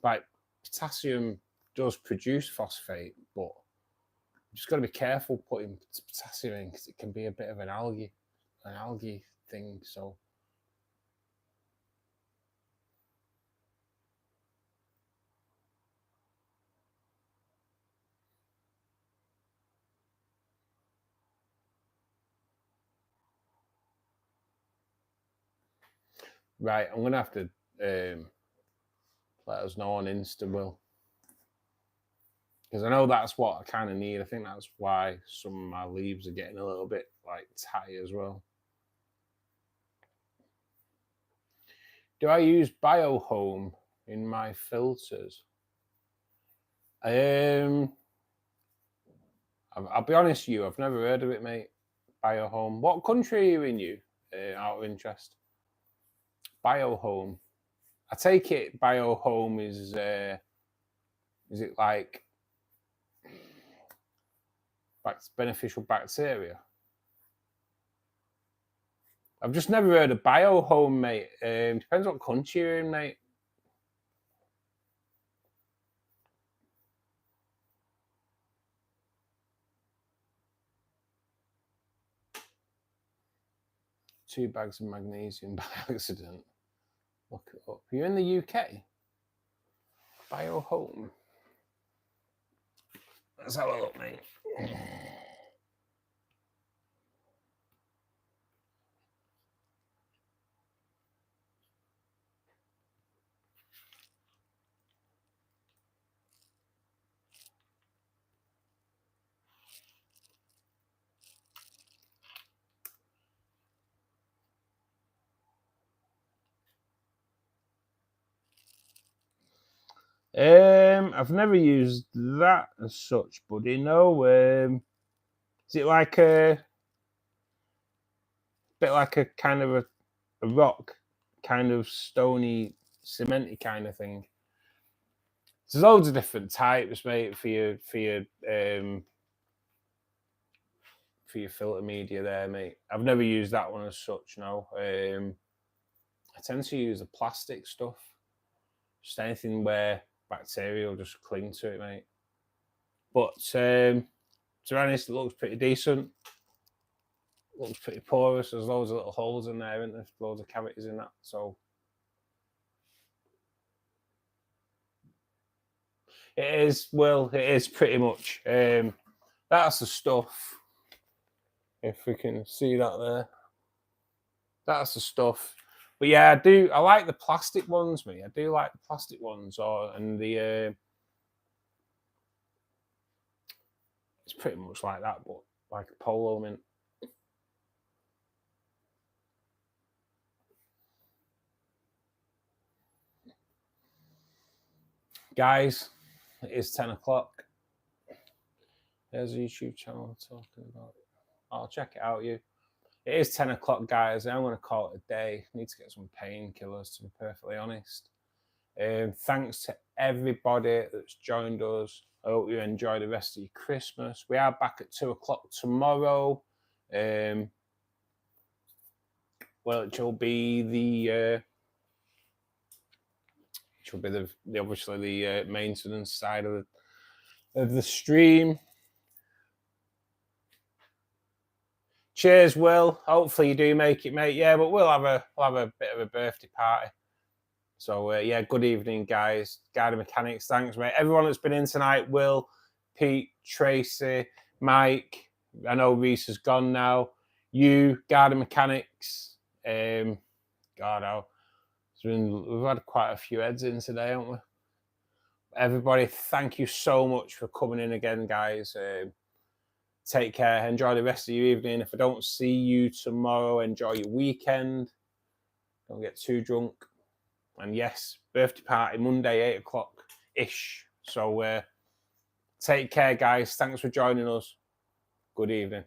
like potassium does produce phosphate, but you just got to be careful putting potassium in because it can be a bit of an algae thing. So right, I'm gonna have to let us know on Insta, Will, because I know that's what I kind of need. I think that's why some of my leaves are getting a little bit like tatty as well. Do I use BioHome in my filters? I'll be honest with you, I've never heard of it, mate. BioHome. What country are you in, you? Out of interest. BioHome. I take it BioHome is it like beneficial bacteria? I've just never heard of BioHome, mate. Depends what country you're in, mate. Two bags of magnesium by accident. Look it up. You're in the UK? BioHome. Let's have a look, mate. I've never used that as such, buddy. No. Is it like a bit like a kind of a rock, kind of stony, cementy kind of thing? There's loads of different types, mate, for your filter media there, mate. I've never used that one as such. No. I tend to use the plastic stuff. Just anything where bacteria will just cling to it, mate. But to be honest, it looks pretty decent. Looks pretty porous. There's loads of little holes in there, and there's loads of cavities in that. So It is, Will. It is pretty much. That's the stuff. If we can see that there. That's the stuff. But yeah, I like the plastic ones, me. I do like the plastic ones, and the it's pretty much like that, but like a polo mint. Guys, it is 10 o'clock. There's a YouTube channel talking about it. I'll check it out, you. It is 10 o'clock, guys. I'm going to call it a day. I need to get some painkillers, to be perfectly honest. Thanks to everybody that's joined us. I hope you enjoy the rest of your Christmas. We are back at 2 o'clock tomorrow. Well, it will be the obviously the maintenance side of the stream. Cheers, Will. Hopefully you do make it, mate. Yeah, but we'll have a bit of a birthday party. So yeah, good evening, guys. Garden Mechanics, thanks, mate. Everyone that's been in tonight: Will, Pete, Tracy, Mike. I know Reese has gone now. You, Garden Mechanics. God, we've had quite a few heads in today, haven't we? Everybody, thank you so much for coming in again, guys. Take care. Enjoy the rest of your evening. If I don't see you tomorrow, enjoy your weekend. Don't get too drunk. And yes, birthday party Monday, 8 o'clock-ish. So take care, guys. Thanks for joining us. Good evening.